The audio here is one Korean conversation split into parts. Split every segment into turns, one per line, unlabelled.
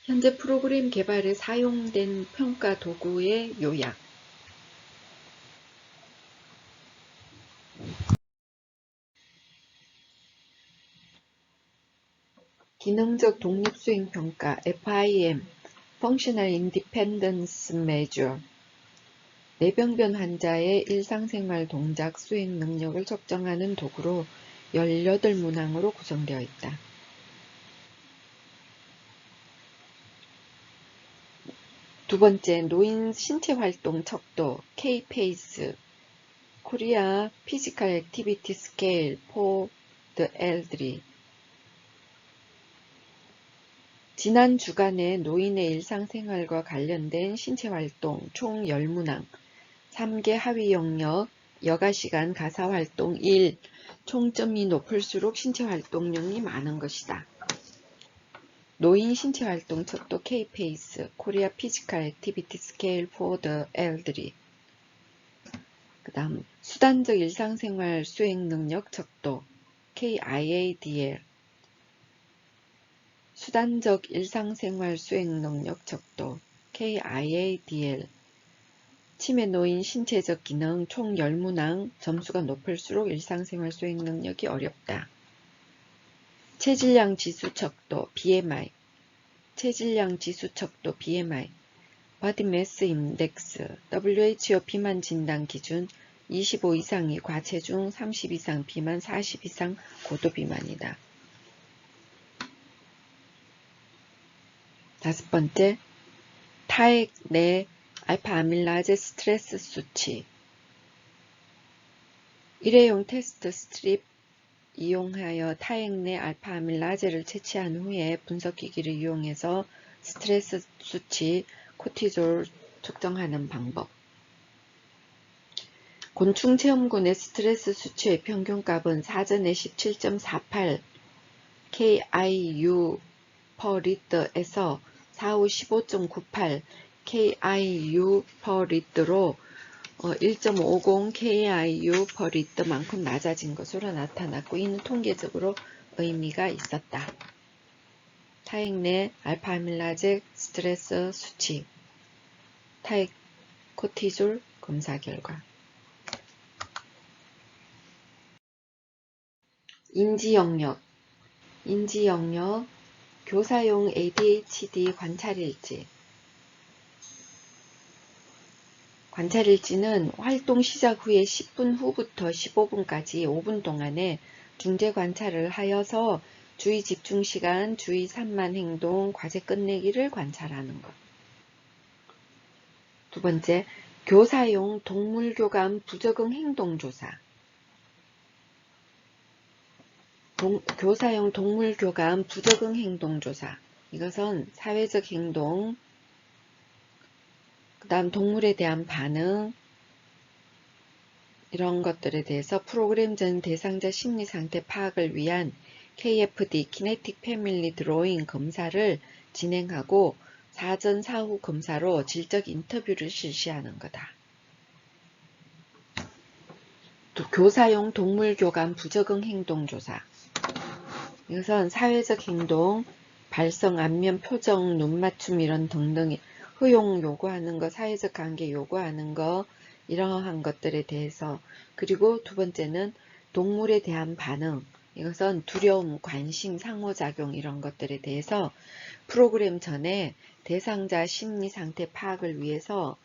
현재 프로그램 개발에 사용된 평가 도구의 요약. 기능적 독립수행평가 FIM Functional Independence Measure 뇌병변 환자의 일상생활 동작 수행 능력을 측정하는 도구로 18문항으로 구성되어 있다. 두 번째, 노인 신체활동 척도 K-PACE Korea Physical Activity Scale for the Elderly. 지난 주간에 노인의 일상생활과 관련된 신체활동 총 10문항, 3개 하위 영역, 여가시간 가사활동 1, 총점이 높을수록 신체활동량이 많은 것이다. 노인 신체활동 척도 K-PACE, Korea Physical Activity Scale for the Elderly. 그 다음 수단적 일상생활 수행 능력 척도 KIADL. 수단적 일상생활 수행 능력 척도 KIADL. 치매 노인 신체적 기능 총 10문항, 점수가 높을수록 일상생활 수행 능력이 어렵다. 체질량 지수 척도 BMI. 체질량 지수 척도 BMI. Body Mass Index WHO 비만 진단 기준 25 이상이 과체중, 30 이상 비만, 40 이상 고도 비만이다. 다섯 번째, 타액 내 알파 아밀라제 스트레스 수치. 일회용 테스트 스트립 이용하여 타액 내 알파 아밀라제를 채취한 후에 분석기기를 이용해서 스트레스 수치 코티졸 측정하는 방법. 곤충 체험군의 스트레스 수치의 평균값은 사전에 17.48 KIU per litr에서 사후 15.98 KIU per litr로 1.50 KIU per litr만큼 낮아진 것으로 나타났고, 이는 통계적으로 의미가 있었다. 타액 내 알파 아밀라제 스트레스 수치, 타액 코티졸 검사 결과. 인지 영역, 교사용 ADHD 관찰일지. 관찰일지는 활동 시작 후에 10분 후부터 15분까지 5분 동안에 중재 관찰을 하여서 주의 집중 시간, 주의 산만 행동, 과제 끝내기를 관찰하는 것. 두 번째, 교사용 동물교감 부적응 행동 조사. 교사용 동물교감 부적응 행동조사. 이것은 사회적 행동, 그 다음 동물에 대한 반응, 이런 것들에 대해서 프로그램 전 대상자 심리 상태 파악을 위한 KFD, 키네틱 패밀리 드로잉 검사를 진행하고 사전 사후 검사로 질적 인터뷰를 실시하는 거다. 또 교사용 동물교감 부적응 행동조사. 이것은 사회적 행동, 발성, 안면, 표정, 눈 맞춤 이런 등등 허용 요구하는 것, 사회적 관계 요구하는 것, 이러한 것들에 대해서. 그리고 두 번째는 동물에 대한 반응, 이것은 두려움, 관심, 상호작용 이런 것들에 대해서 프로그램 전에 대상자 심리 상태 파악을 위해서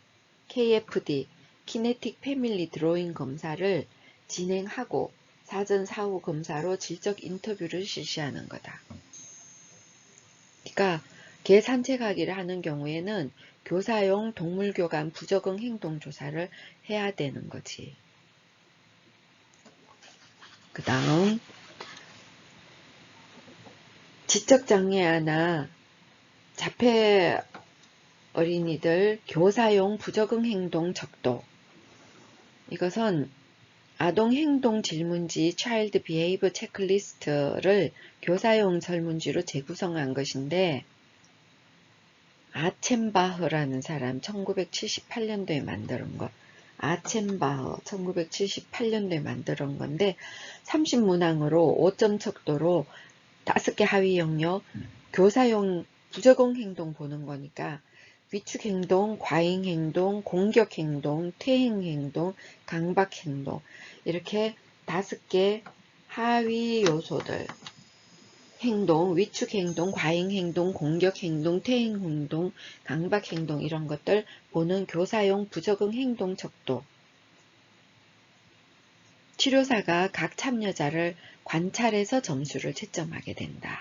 KFD, 키네틱 패밀리 드로잉 검사를 진행하고 사전 사후 검사로 질적 인터뷰를 실시하는 거다. 그러니까 개 산책하기를 하는 경우에는 교사용 동물교감 부적응 행동 조사를 해야 되는 거지. 그 다음 지적장애아나 자폐 어린이들 교사용 부적응 행동 척도. 이것은 아동 행동 질문지 Child Behavior Checklist를 교사용 설문지로 재구성한 것인데, 아첸바흐라는 사람 1978년도에 만든 것. 아첸바흐 1978년도에 만든 건데 30문항으로 5점 척도로 5개 하위 영역, 교사용 부적응 행동 보는 거니까 위축 행동, 과잉 행동, 공격 행동, 퇴행 행동, 강박 행동 이렇게 5개 하위 요소들 행동, 위축 행동, 과잉 행동, 공격 행동, 퇴행 행동, 강박 행동 이런 것들 보는 교사용 부적응 행동 척도. 치료사가 각 참여자를 관찰해서 점수를 채점하게 된다.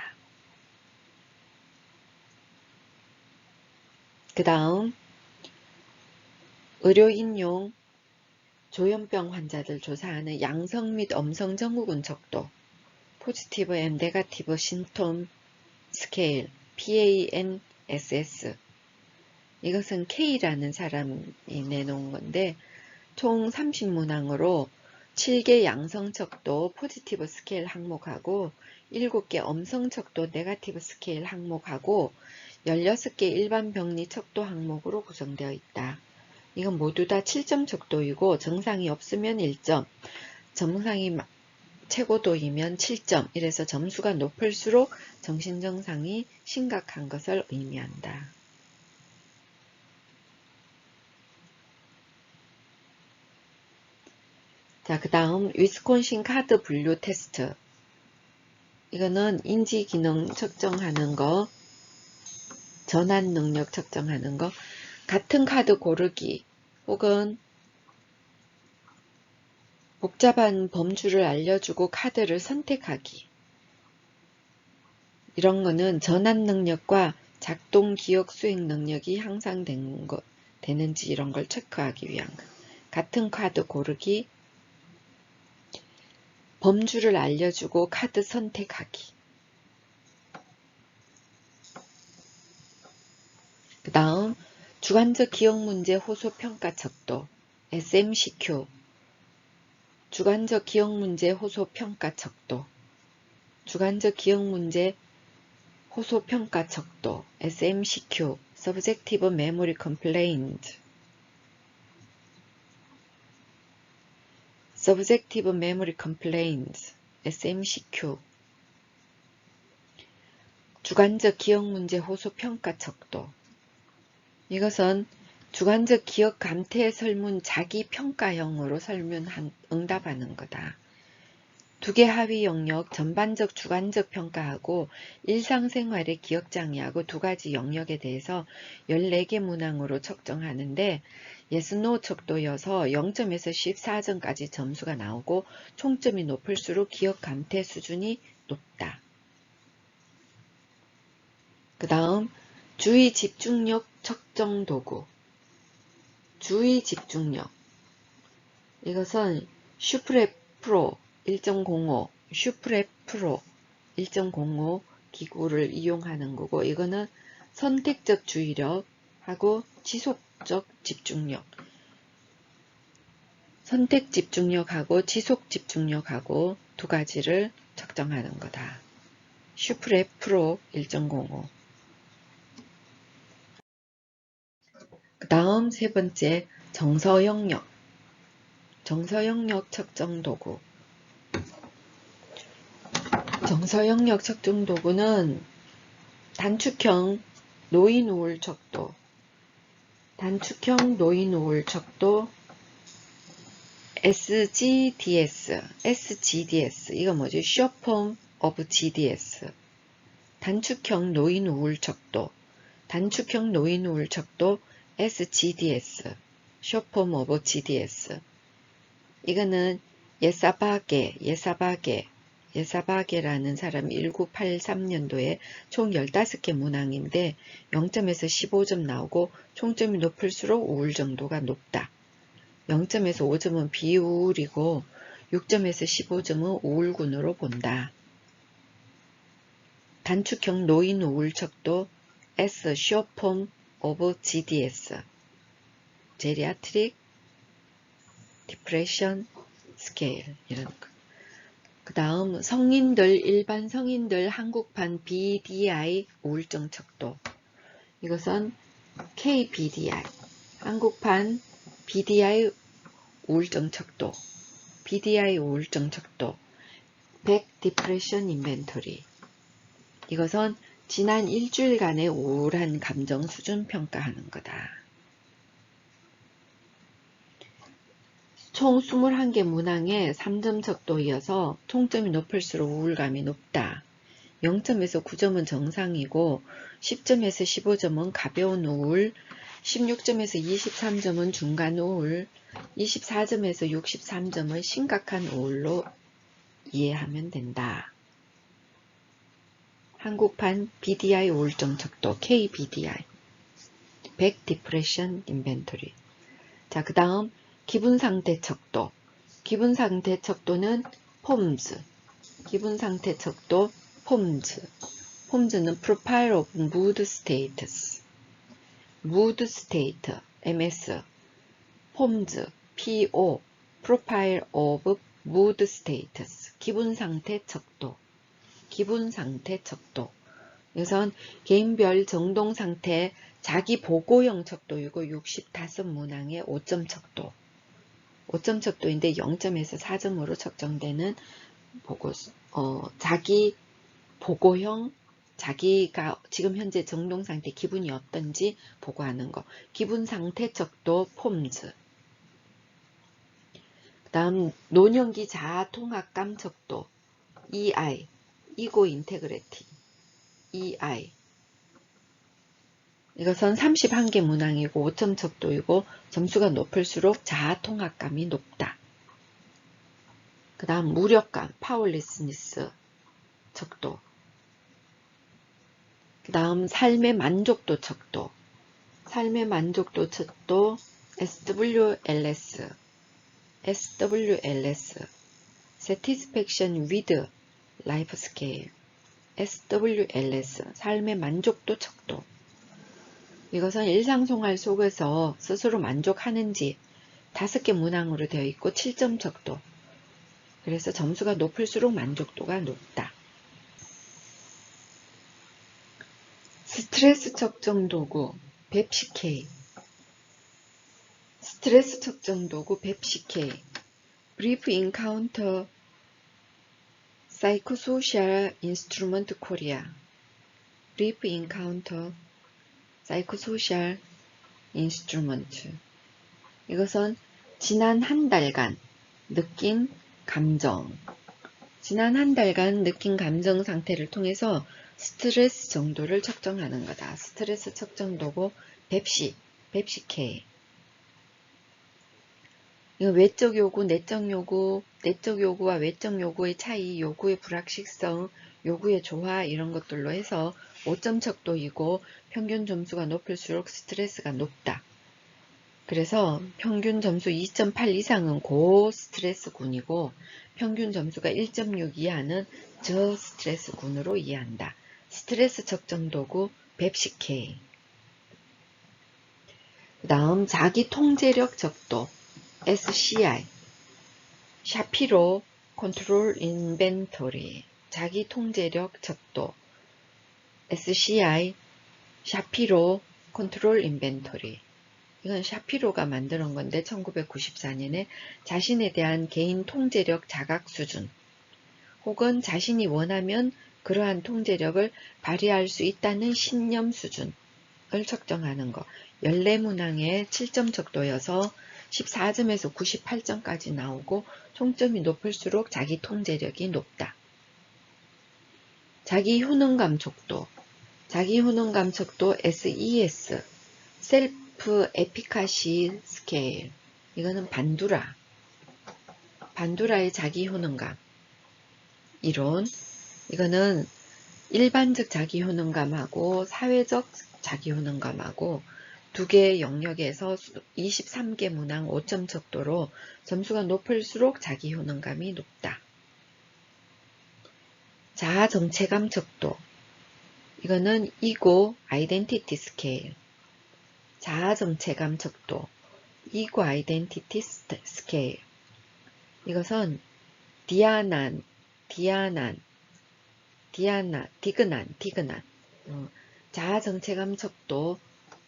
그 다음 의료인용 조현병 환자들 조사하는 양성 및 음성 증후군 척도, 포지티브 앤 네거티브 심톰 스케일 PANSS. 이것은 K라는 사람이 내놓은 건데 총 30문항으로 7개 양성 척도 포지티브 스케일 항목하고 7개 음성 척도 네거티브 스케일 항목하고 16개 일반 병리 척도 항목으로 구성되어 있다. 이건 모두 다 7점 척도이고 정상이 없으면 1점, 정상이 최고도이면 7점, 이래서 점수가 높을수록 정신정상이 심각한 것을 의미한다. 자, 그 다음 위스콘신 카드 분류 테스트. 이거는 인지기능 측정하는 거, 전환 능력 측정하는 거, 같은 카드 고르기 혹은 복잡한 범주를 알려주고 카드를 선택하기. 이런 거는 전환 능력과 작동 기억 수행 능력이 향상되는지 이런 걸 체크하기 위한 거. 같은 카드 고르기, 범주를 알려주고 카드 선택하기. 그 다음 주관적 기억 문제 호소 평가 척도 SMCQ. 주관적 기억 문제 호소 평가 척도. 주관적 기억 문제 호소 평가 척도 SMCQ. Subjective Memory Complaint. Subjective Memory Complaints SMCQ. 주관적 기억 문제 호소 평가 척도. 이것은 주관적 기억 감퇴 설문 자기 평가형으로 응답하는 거다. 2개 하위 영역 전반적 주관적 평가하고 일상생활의 기억장애하고 2가지 영역에 대해서 14개 문항으로 측정하는데 yes, no 척도여서 0점에서 14점까지 점수가 나오고 총점이 높을수록 기억 감퇴 수준이 높다. 그 다음 주의 집중력 측정 도구. 주의 집중력. 이것은 슈프랩 프로 1.05, 슈프랩 프로 1.05 기구를 이용하는 거고, 이거는 선택적 주의력하고 지속적 집중력. 선택 집중력하고 지속 집중력하고 2가지를 측정하는 거다. 슈프랩 프로 1.05. 그 다음 3번째 정서 영역. 정서 영역 측정 도구. 정서 영역 측정 도구는 단축형 노인 우울 척도, 단축형 노인 우울 척도 SGDS, 이거 뭐지? Short Form of GDS. 단축형 노인 우울 척도, 단축형 노인 우울 척도 SGDS, Short Form of GDS. 이거는 예사바게라는 사람이 1983년도에 총 15개 문항인데 0점에서 15점 나오고 총점이 높을수록 우울 정도가 높다. 0점에서 5점은 비우울이고 6점에서 15점은 우울군으로 본다. 단축형 노인 우울 척도 S Short Form of GDS, Geriatric Depression Scale 이런 거. 그 다음 일반 성인들 한국판 BDI 우울증 척도. 이것은 KBDI, 한국판 BDI 우울증 척도, BDI 우울증 척도, Back Depression Inventory. 이것은 지난 일주일간의 우울한 감정 수준 평가하는 거다. 총 21개 문항에 3점 척도이어서 총점이 높을수록 우울감이 높다. 0점에서 9점은 정상이고 10점에서 15점은 가벼운 우울, 16점에서 23점은 중간 우울, 24점에서 63점은 심각한 우울로 이해하면 된다. 한국판 BDI 우울증 척도 KBDI Back Depression Inventory. 자, 그 다음 기분상태 척도. 기분상태 척도는 폼즈. 기분상태 척도 폼즈. 폼즈는 Profile of Mood Status. Mood State MS. 폼즈 PO Profile of Mood Status. 기분상태 척도. 기분상태 척도. 우선 개인별 정동상태 자기 보고형 척도이고 65문항의 5점 척도. 5점 척도인데 0점에서 4점으로 측정되는 자기 보고형, 자기가 지금 현재 정동상태 기분이 어떤지 보고하는 거. 기분상태 척도 폼즈. 그 다음 노년기 자아통합감 척도 EI, 이고 인테그리티 EI. 이것은 31개 문항이고 5점 척도이고 점수가 높을수록 자아통합감이 높다. 그 다음 무력감, 파워리스니스 척도. 그 다음 삶의 만족도 척도. 삶의 만족도 척도 SWLS. SWLS. Satisfaction with Life Scale. SWLS. 삶의 만족도 척도. 이것은 일상생활 속에서 스스로 만족하는지 5개 문항으로 되어 있고 7점 척도. 그래서 점수가 높을수록 만족도가 높다. 스트레스 측정 도구 뱁시K. 스트레스 측정 도구 뱁시K. Brief Encounter Psychosocial Instrument Korea. Brief Encounter Psychosocial Instrument. 이것은 지난 한 달간 느낀 감정. 지난 한 달간 느낀 감정 상태를 통해서 스트레스 정도를 측정하는 거다. 스트레스 측정 도구 뱁시K. 이거 외적 요구, 내적 요구, 내적 요구와 외적 요구의 차이, 요구의 불확실성, 요구의 조화 이런 것들로 해서 5점 척도이고 평균 점수가 높을수록 스트레스가 높다. 그래서 평균 점수 2.8 이상은 고스트레스군이고 평균 점수가 1.6 이하는 저스트레스군으로 이해한다. 스트레스 측정 도구 뱁시K. 그 다음 자기 통제력 척도 SCI. 샤피로 컨트롤 인벤토리. 자기 통제력 척도 SCI. 샤피로 컨트롤 인벤토리. 이건 샤피로가 만드는 건데 1994년에 자신에 대한 개인 통제력 자각 수준 혹은 자신이 원하면 그러한 통제력을 발휘할 수 있다는 신념 수준을 측정하는 거. 14문항의 7점 척도여서 14점에서 98점까지 나오고 총점이 높을수록 자기 통제력이 높다. 자기 효능감 척도. 자기 효능감 척도 SES. 셀프 에피카시 스케일. 이거는 반두라. 반두라의 자기 효능감. 이론. 이거는 일반적 자기 효능감하고 사회적 자기 효능감하고 두 개의 영역에서 23개 문항 5점 척도로 점수가 높을수록 자기 효능감이 높다. 자아 정체감 척도. 이거는 이고 아이덴티티 스케일. 자아 정체감 척도. 이고 아이덴티티 스케일. 이것은 디그난. 자아 정체감 척도.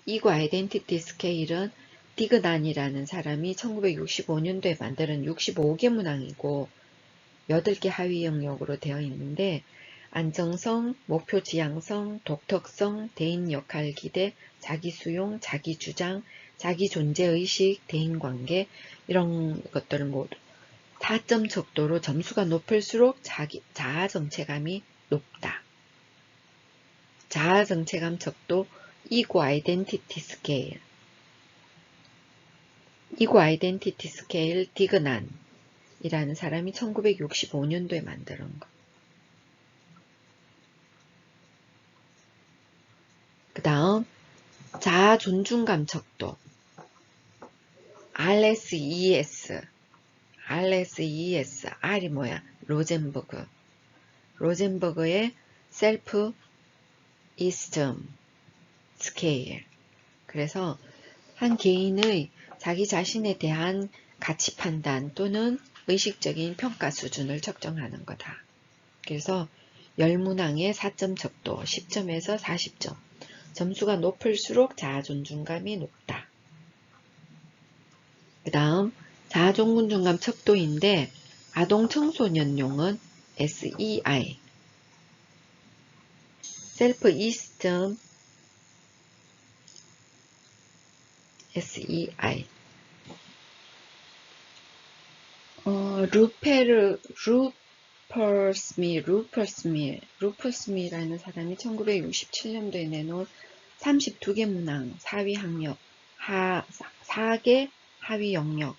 이고 아이덴티티 스케일은 디그난이라는 사람이 1965년도에 만드는 65개 문항이고 8개 하위 영역으로 되어 있는데 안정성, 목표 지향성, 독특성, 대인 역할 기대, 자기 수용, 자기 주장, 자기 존재 의식, 대인 관계 이런 것들을 모두 4점 척도로 점수가 높을수록 자아 정체감이 높다. 자아 정체감 척도 이고 아이덴티티 스케일. 이고 아이덴티티 스케일 디그난이라는 사람이 1965년도에 만든 거. 그 다음 자아 존중감 척도 RSES. R이 뭐야? 로젠버그의 셀프 이스템 스케일. 그래서 한 개인의 자기 자신에 대한 가치 판단 또는 의식적인 평가 수준을 측정하는 거다. 그래서 10문항의 4점 척도 10점에서 40점. 점수가 높을수록 자아 존중감이 높다. 그 다음 자아 존중감 척도인데 아동 청소년용은 SEI 셀프 이스템 SEI 루퍼스미라는 사람이 1967년도에 내놓은 32개 문항, 4위 학력, 4개 하위 영역.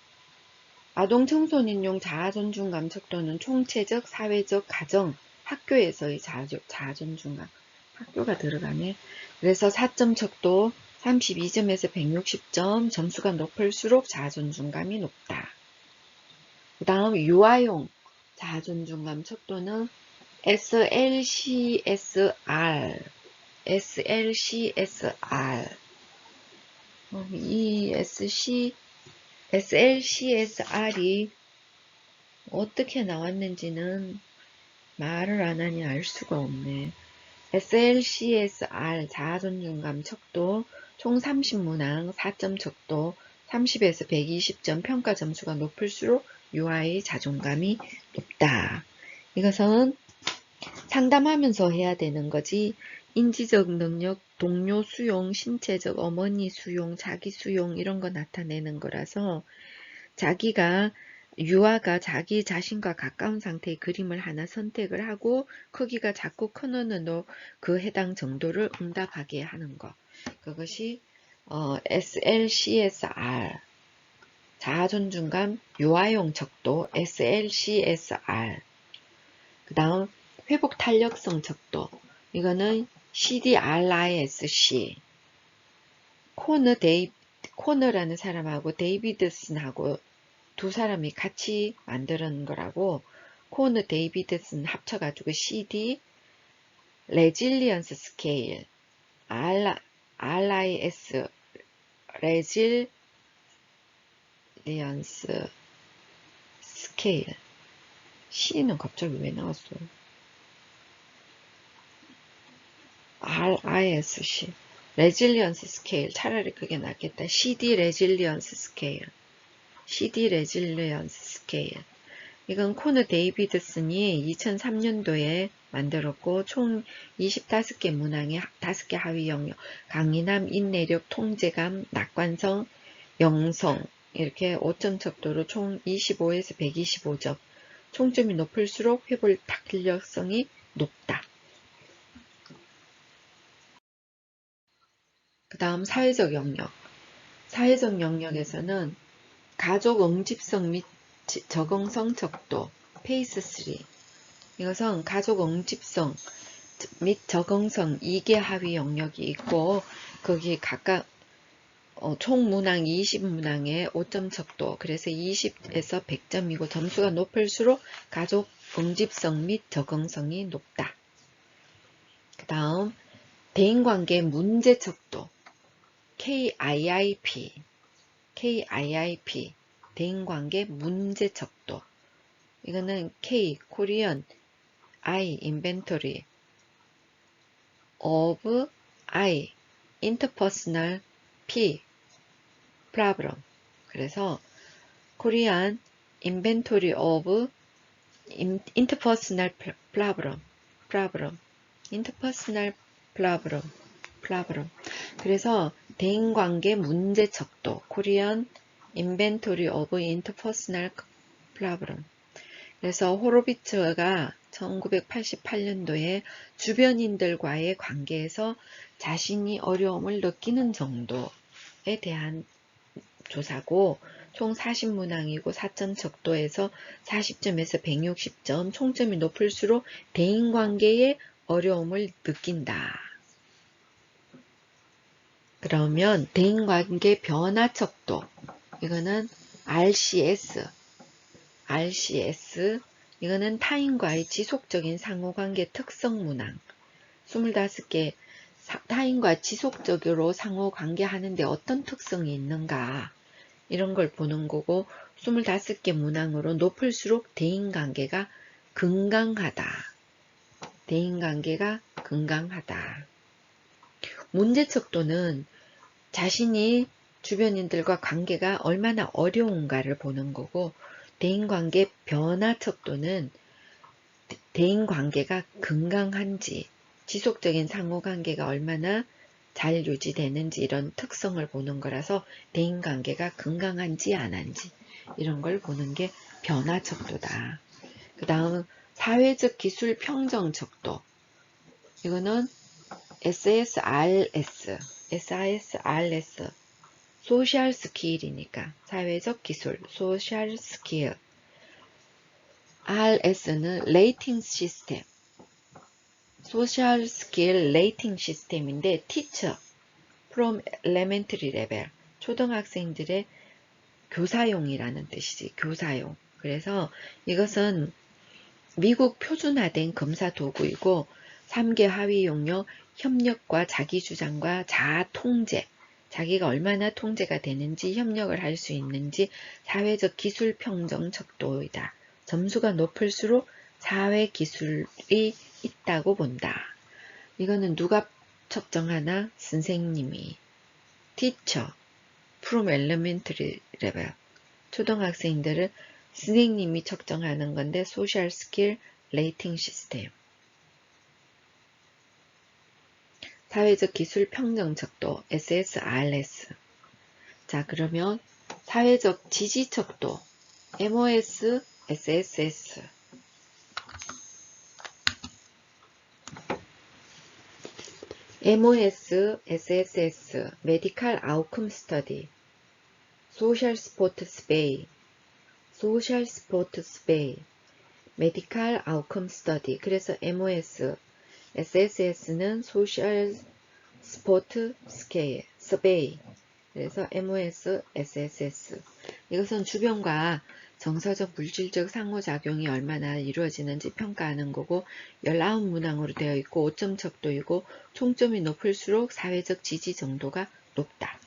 아동 청소년용 자아존중감 척도는 총체적, 사회적, 가정, 학교에서의 자아존중감. 학교가 들어가네. 그래서 4점 척도 32점에서 160점, 점수가 높을수록 자아존중감이 높다. 그 다음 유아용 자아존중감 척도는 SLCSR. 이 SLCSR이 어떻게 나왔는지는 말을 안 하니 알 수가 없네. SLCSR 자아존중감 척도 총 30문항 4점 척도 30에서 120점 평가 점수가 높을수록 유아의 자존감이 높다. 이것은 상담하면서 해야 되는 거지 인지적 능력, 동료 수용, 신체적 어머니 수용, 자기 수용 이런 거 나타내는 거라서 유아가 자기 자신과 가까운 상태의 그림을 하나 선택을 하고 크기가 작고 큰 어느로 그 해당 정도를 응답하게 하는 것. 그것이 SLCSR 자아존중감 유아용 척도 SLCSR. 그 다음 회복 탄력성 척도 이거는 CDRISC. 코너라는 사람하고 데이비드슨하고 두 사람이 같이 만드는 거라고 코너 데이비드슨 합쳐가지고 CD 레질리언스 스케일 RIS 레질리언스 스케일 C는 갑자기 왜 나왔어? RISC 레질리언스 스케일 차라리 그게 낫겠다. CD 레질리언스 스케일 이건 코너 데이비드슨이 2003년도에 만들었고 총 25개 문항에 5개 하위 영역 강인함, 인내력, 통제감, 낙관성, 영성 이렇게 5점 척도로 총 25에서 125점 총점이 높을수록 회복 탄력성이 높다. 그 다음 사회적 영역. 사회적 영역에서는 가족 응집성 및 적응성 척도 페이스 3. 이것은 가족 응집성 및 적응성 2개 하위 영역이 있고 거기 각각 총 문항 20문항에 5점 척도 그래서 20에서 100점이고 점수가 높을수록 가족 응집성 및 적응성이 높다. 그 다음 대인관계 문제 척도 KIIP 대인관계 문제 척도 이거는 K 코리안 I 인벤토리 of I interpersonal P problem 그래서 코리안 인벤토리 of interpersonal problem problem, interpersonal problem. 그래서 대인관계 문제 척도, Korean Inventory of Interpersonal Problem. 그래서 호로비츠가 1988년도에 주변인들과의 관계에서 자신이 어려움을 느끼는 정도에 대한 조사고, 총 40문항이고 4점 척도에서 40점에서 160점, 총점이 높을수록 대인관계에 어려움을 느낀다. 그러면 대인관계 변화 척도, 이거는 RCS, 이거는 타인과의 지속적인 상호관계 특성 문항. 25개 타인과 지속적으로 상호관계하는데 어떤 특성이 있는가, 이런 걸 보는 거고, 25개 문항으로 높을수록 대인관계가 건강하다. 문제 척도는 자신이 주변인들과 관계가 얼마나 어려운가를 보는 거고, 대인관계 변화 척도는 대인관계가 건강한지, 지속적인 상호관계가 얼마나 잘 유지되는지 이런 특성을 보는 거라서 대인관계가 건강한지 안 한지 이런 걸 보는 게 변화 척도다. 그 다음 사회적 기술 평정 척도, 이거는 SSRS, 소셜 스킬이니까 사회적 기술, 소셜 스킬. RS는 레이팅 시스템, 소셜 스킬 레이팅 시스템인데, teacher from elementary level, 초등학생들의 교사용이라는 뜻이지, 교사용. 그래서 이것은 미국 표준화된 검사 도구이고, 3개 하위 용역, 협력과 자기주장과 자아 통제, 자기가 얼마나 통제가 되는지, 협력을 할 수 있는지, 사회적 기술 평정 척도이다. 점수가 높을수록 사회 기술이 있다고 본다. 이거는 누가 측정하나? 선생님이. teacher from elementary level, 초등학생들은 선생님이 측정하는 건데, 소셜 스킬 레이팅 시스템. 사회적 기술 평정 척도, SSRS. 자, 그러면 사회적 지지 척도, MOS, SSS. MOS, SSS, Medical Outcome Study, Social Support Survey, Medical Outcome Study. 그래서 MOS, SSS는 Social Support Survey. 그래서 MOS, SSS. 이것은 주변과 정서적, 물질적 상호작용이 얼마나 이루어지는지 평가하는 거고, 19문항으로 되어 있고 5점 척도이고, 총점이 높을수록 사회적 지지 정도가 높다.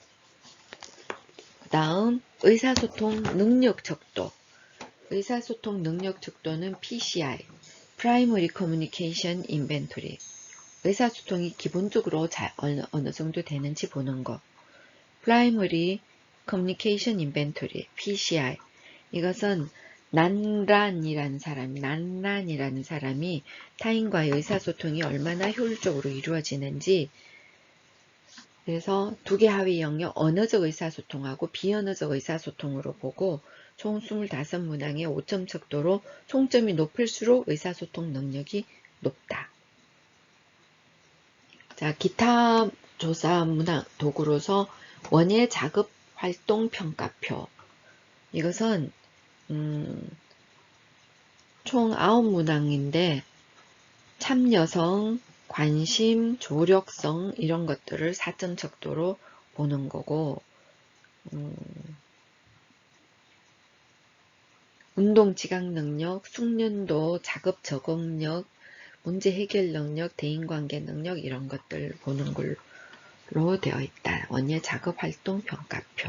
그 다음 의사소통 능력 척도. 의사소통 능력 척도는 PCI, Primary Communication Inventory. 의사소통이 기본적으로 어느 정도 되는지 보는 것. Primary Communication Inventory, PCI. 이것은 난란이라는 사람이 타인과의 의사소통이 얼마나 효율적으로 이루어지는지, 그래서 2개 하위 영역 언어적 의사소통하고 비언어적 의사소통으로 보고, 총 25문항의 5점 척도로 총점이 높을수록 의사소통 능력이 높다. 자, 기타 조사 문항 도구로서 원예 작업 활동 평가표. 이것은 총 9문항인데 참여성, 관심, 조력성 이런 것들을 4점 척도로 보는 거고, 운동 지각 능력, 숙련도, 작업 적응력, 문제 해결 능력, 대인관계 능력 이런 것들 보는 걸로 되어 있다. 원예 작업 활동 평가표.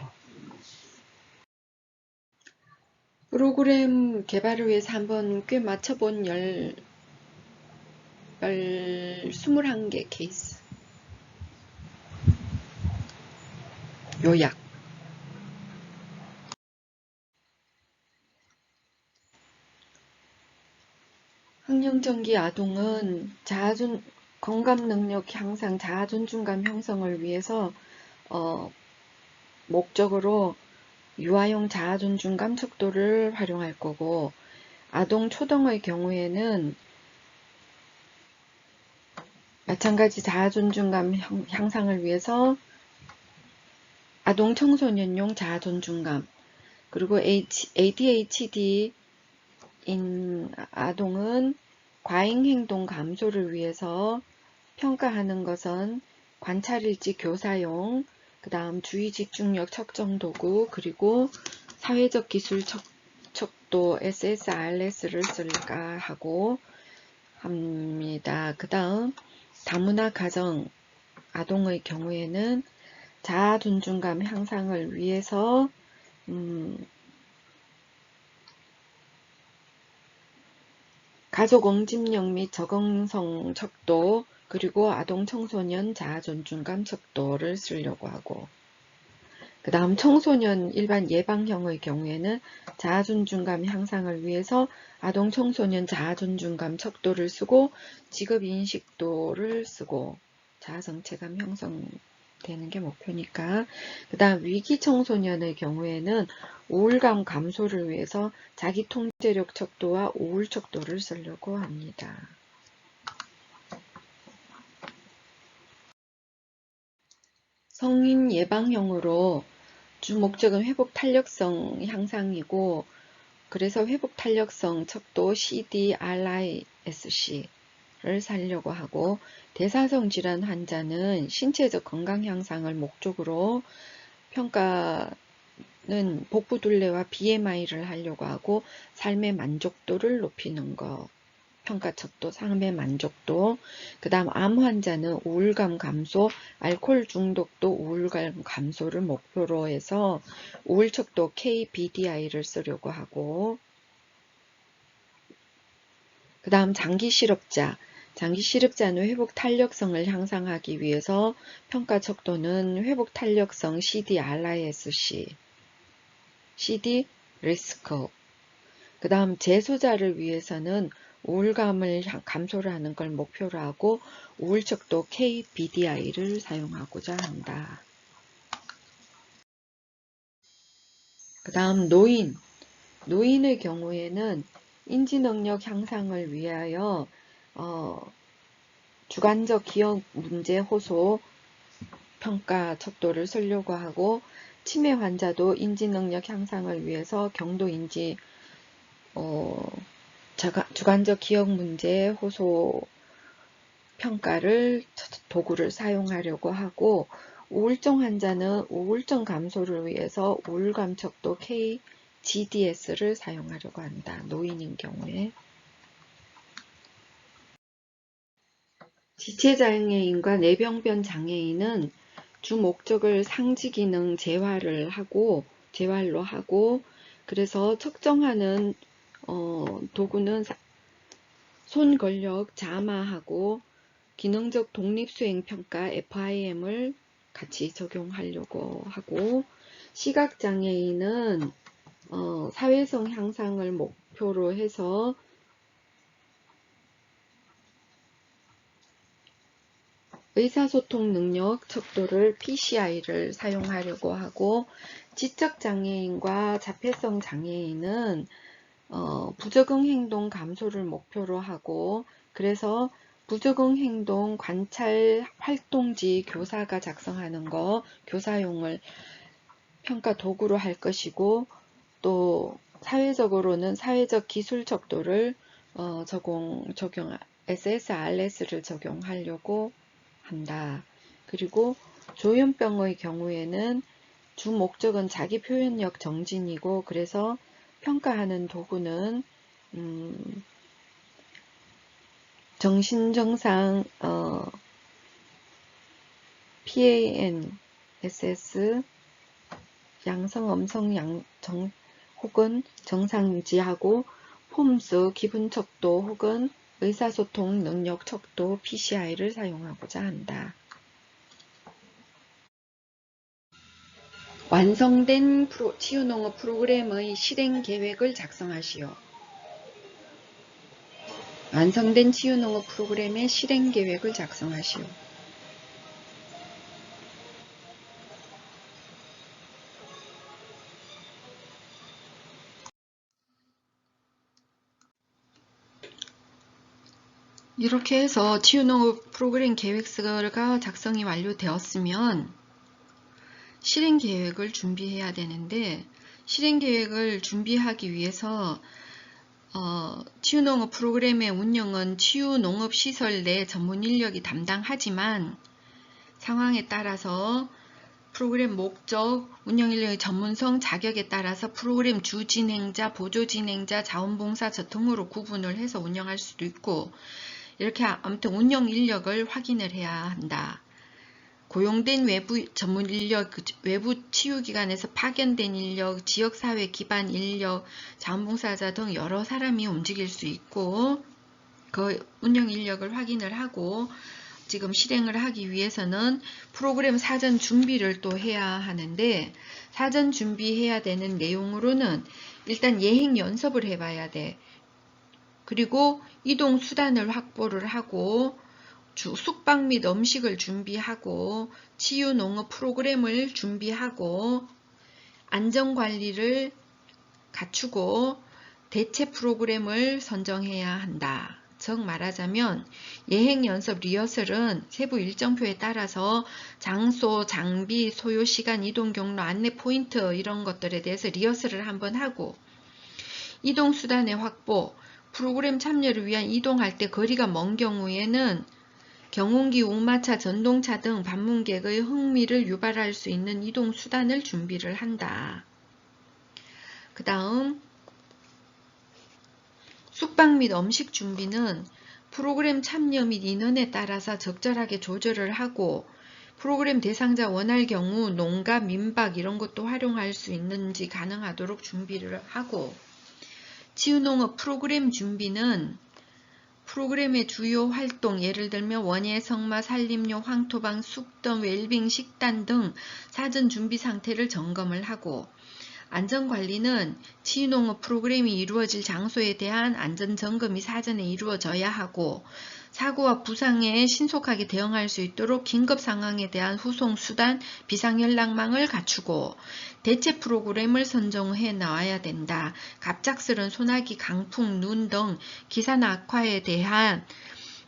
프로그램 개발을 위해서 한번 꽤 맞춰본 21개 케이스. 요약. 학력 안정전기 아동은 건강 능력 향상, 자아존중감 형성을 위해서 목적으로 유아용 자아존중감 척도를 활용할 거고, 아동 초등의 경우에는 마찬가지 자아존중감 향상을 위해서 아동 청소년용 자아존중감, 그리고 ADHD인 아동은 과잉행동 감소를 위해서 평가하는 것은 관찰일지 교사용, 그 다음 주의집중력 측정도구, 그리고 사회적 기술 척도 SSRS를 쓸까 하고 합니다. 그 다음 다문화 가정 아동의 경우에는 자아존중감 향상을 위해서 가족 응집력 및 적응성 척도, 그리고 아동 청소년 자아존중감 척도를 쓰려고 하고, 그 다음 청소년 일반 예방형의 경우에는 자아존중감 향상을 위해서 아동 청소년 자아존중감 척도를 쓰고 직업인식도를 쓰고 자아성취감 형성되는 게 목표니까. 그 다음 위기 청소년의 경우에는 우울감 감소를 위해서 자기통제력 척도와 우울 척도를 쓰려고 합니다. 성인 예방형으로 주 목적은 회복 탄력성 향상이고, 그래서 회복 탄력성 척도 CDRISC를 살려고 하고, 대사성 질환 환자는 신체적 건강 향상을 목적으로 평가는 복부 둘레와 BMI를 하려고 하고, 삶의 만족도를 높이는 것, 평가 척도, 삶의 만족도. 그 다음 암 환자는 우울감 감소, 알코올 중독도 우울감 감소를 목표로 해서 우울 척도 KBDI를 쓰려고 하고, 그 다음 장기 실업자는 회복 탄력성을 향상하기 위해서 평가 척도는 회복 탄력성 CDRISC, CD 리스크. 그 다음 재소자를 위해서는 우울감을 감소를 하는 걸 목표로 하고 우울척도 KBDI를 사용하고자 한다. 그 다음 노인의 경우에는 인지능력 향상을 위하여 주관적 기억 문제 호소 평가 척도를 쓰려고 하고, 치매 환자도 인지능력 향상을 위해서 경도인지 주관적 기억 문제 호소 평가를 도구를 사용하려고 하고, 우울증 환자는 우울증 감소를 위해서 우울감 척도 KGDS를 사용하려고 한다. 노인인 경우에. 지체장애인과 뇌병변 장애인은 주 목적을 상지기능 재활로 하고, 그래서 측정하는 도구는 손 근력 자마하고 기능적 독립수행평가 FIM을 같이 적용하려고 하고, 시각장애인은 사회성 향상을 목표로 해서 의사소통 능력 척도를 PCI를 사용하려고 하고, 지적장애인과 자폐성 장애인은 부적응 행동 감소를 목표로 하고, 그래서 부적응 행동 관찰 활동지 교사가 작성하는 거 교사용을 평가 도구로 할 것이고, 또 사회적으로는 사회적 기술 척도를 적용 SSRS를 적용하려고 한다. 그리고 조현병의 경우에는 주 목적은 자기 표현력 정진이고, 그래서 평가하는 도구는 정신증상 PANSS 양성 음성 혹은 정상지하고, 폼스 기분 척도 혹은 의사소통 능력 척도 PCI를 사용하고자 한다. 완성된 치유농업 프로그램의 실행 계획을 작성하시오. 완성된 치유농업 프로그램의 실행 계획을 작성하시오. 이렇게 해서 치유농업 프로그램 계획서가 작성이 완료되었으면 실행 계획을 준비해야 되는데, 실행 계획을 준비하기 위해서 치유농업 프로그램의 운영은 치유농업시설 내 전문 인력이 담당하지만 상황에 따라서 프로그램 목적, 운영인력의 전문성, 자격에 따라서 프로그램 주진행자, 보조진행자, 자원봉사자 등으로 구분을 해서 운영할 수도 있고, 이렇게 아무튼 운영 인력을 확인을 해야 한다. 고용된 외부 전문 인력, 외부 치유기관에서 파견된 인력, 지역사회 기반 인력, 자원봉사자 등 여러 사람이 움직일 수 있고, 그 운영 인력을 확인을 하고 지금 실행을 하기 위해서는 프로그램 사전 준비를 또 해야 하는데, 사전 준비해야 되는 내용으로는 일단 예행 연습을 해봐야 돼. 그리고 이동 수단을 확보를 하고 숙박 및 음식을 준비하고 치유 농업 프로그램을 준비하고 안전관리를 갖추고 대체 프로그램을 선정해야 한다. 즉 말하자면 예행 연습 리허설은 세부 일정표에 따라서 장소, 장비, 소요 시간, 이동 경로, 안내 포인트 이런 것들에 대해서 리허설을 한번 하고, 이동 수단의 확보, 프로그램 참여를 위한 이동할 때 거리가 먼 경우에는 경운기, 우마차, 전동차 등 방문객의 흥미를 유발할 수 있는 이동 수단을 준비를 한다. 그 다음 숙박 및 음식 준비는 프로그램 참여 및 인원에 따라서 적절하게 조절을 하고, 프로그램 대상자 원할 경우 농가, 민박 이런 것도 활용할 수 있는지 가능하도록 준비를 하고, 치유농업 프로그램 준비는 프로그램의 주요 활동, 예를 들면 원예, 성마, 산림료, 황토방, 숙덤, 웰빙, 식단 등 사전 준비 상태를 점검을 하고, 안전관리는 치유농업 프로그램이 이루어질 장소에 대한 안전점검이 사전에 이루어져야 하고, 사고와 부상에 신속하게 대응할 수 있도록 긴급 상황에 대한 후송 수단, 비상연락망을 갖추고 대체 프로그램을 선정해 나와야 된다. 갑작스런 소나기, 강풍, 눈 등 기상 악화에 대한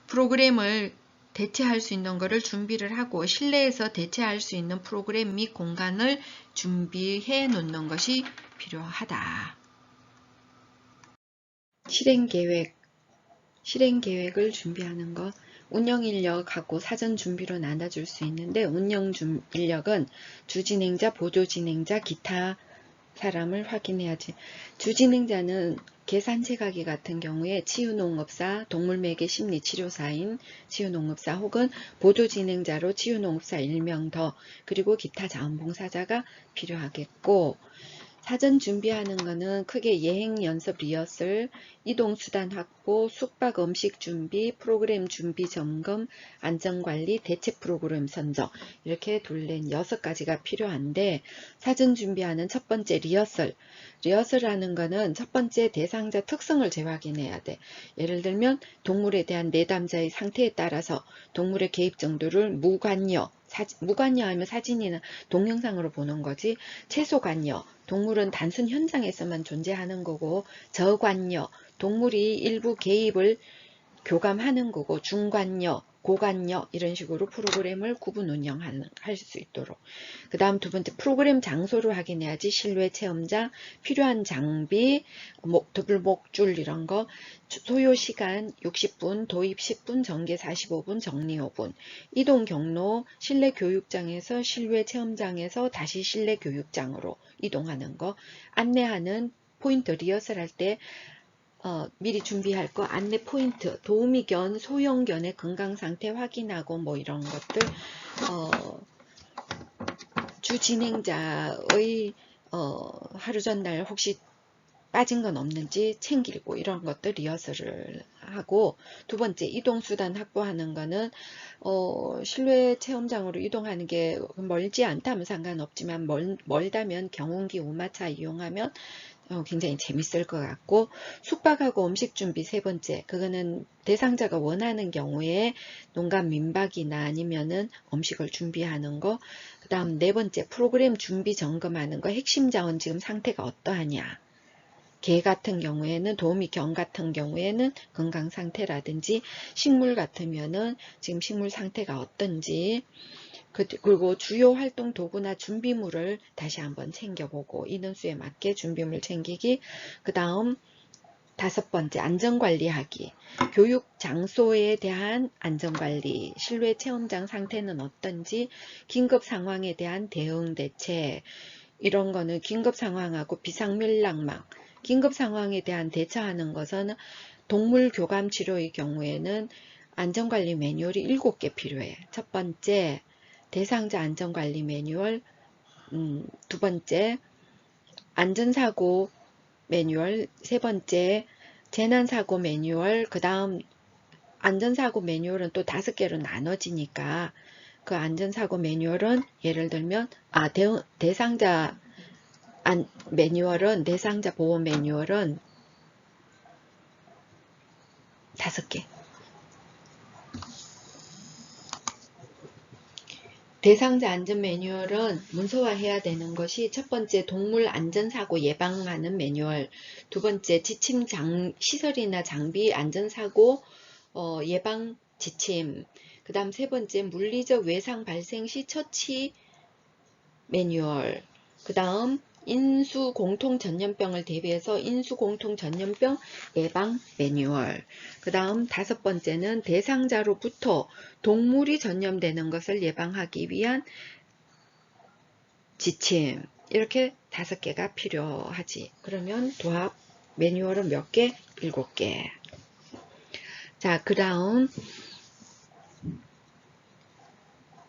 프로그램을 대체할 수 있는 것을 준비를 하고, 실내에서 대체할 수 있는 프로그램 및 공간을 준비해 놓는 것이 필요하다. 실행계획을 준비하는 것, 운영인력하고 사전 준비로 나눠줄 수 있는데, 운영인력은 주진행자, 보조진행자, 기타 사람을 확인해야지. 주진행자는 계산체가기 같은 경우에 치유농업사, 동물매개 심리치료사인 치유농업사 혹은 보조진행자로 치유농업사 1명 더, 그리고 기타 자원봉사자가 필요하겠고, 사전 준비하는 거는 크게 예행 연습 리허설, 이동 수단 확보, 숙박 음식 준비, 프로그램 준비 점검, 안전관리, 대체 프로그램 선정, 이렇게 둘레 6가지가 필요한데, 사전 준비하는 첫 번째 리허설하는 거는 첫 번째 대상자 특성을 재확인해야 돼. 예를 들면 동물에 대한 내담자의 상태에 따라서 동물의 개입 정도를 무관여 하면 사진이나 동영상으로 보는 거지, 최소관여, 동물은 단순 현장에서만 존재하는 거고, 저관여, 동물이 일부 개입을 교감하는 거고, 중관여, 고관여 이런 식으로 프로그램을 구분 운영할 수 있도록. 그 다음 두 번째 프로그램 장소를 확인해야지. 실외 체험장, 필요한 장비, 더블목줄 이런 거, 소요 시간 60분, 도입 10분, 전개 45분, 정리 5분, 이동 경로, 실내 교육장에서 실외 체험장에서 다시 실내 교육장으로 이동하는 거, 안내하는 포인트 리허설 할 때 미리 준비할 거, 안내 포인트, 도우미견, 소형견의 건강상태 확인하고 뭐 이런 것들, 주 진행자의 하루 전날 혹시 빠진 건 없는지 챙기고 이런 것들 리허설을 하고, 두 번째 이동수단 확보하는 거는 실외 체험장으로 이동하는 게 멀지 않다면 상관없지만 멀다면 경운기 우마차 이용하면 굉장히 재밌을 것 같고, 숙박하고 음식 준비 세 번째, 그거는 대상자가 원하는 경우에 농간 민박이나 아니면은 음식을 준비하는 거. 그 다음 네 번째, 프로그램 준비 점검하는 거. 핵심 자원 지금 상태가 어떠하냐. 개 같은 경우에는, 도우미경 같은 경우에는 건강 상태라든지, 식물 같으면은 지금 식물 상태가 어떤지, 그리고 주요 활동 도구나 준비물을 다시 한번 챙겨보고, 인원수에 맞게 준비물 챙기기. 그 다음 다섯 번째, 안전관리하기. 교육 장소에 대한 안전관리, 실외 체험장 상태는 어떤지, 긴급 상황에 대한 대응 대책. 이런 거는 긴급 상황하고 비상연락망. 긴급 상황에 대한 대처하는 것은 동물 교감 치료의 경우에는 안전관리 매뉴얼이 7개 필요해. 첫 번째, 대상자 안전관리 매뉴얼. 두 번째, 안전사고 매뉴얼. 세 번째, 재난사고 매뉴얼. 그 다음 안전사고 매뉴얼은 또 5개로 나눠지니까, 그 안전사고 매뉴얼은 예를 들면 대상자 매뉴얼은, 대상자 보호 매뉴얼은 5개. 대상자 안전 매뉴얼은 문서화해야 되는 것이, 첫 번째 동물 안전사고 예방하는 매뉴얼, 두 번째 지침 시설이나 장비 안전사고 예방 지침, 그 다음 세 번째 물리적 외상 발생 시 처치 매뉴얼, 그 다음 인수 공통 전염병을 대비해서 인수 공통 전염병 예방 매뉴얼, 그 다음 다섯 번째는 대상자로부터 동물이 전염되는 것을 예방하기 위한 지침. 이렇게 5개가 필요하지. 그러면 도합 매뉴얼은 몇 개? 7개. 자, 그 다음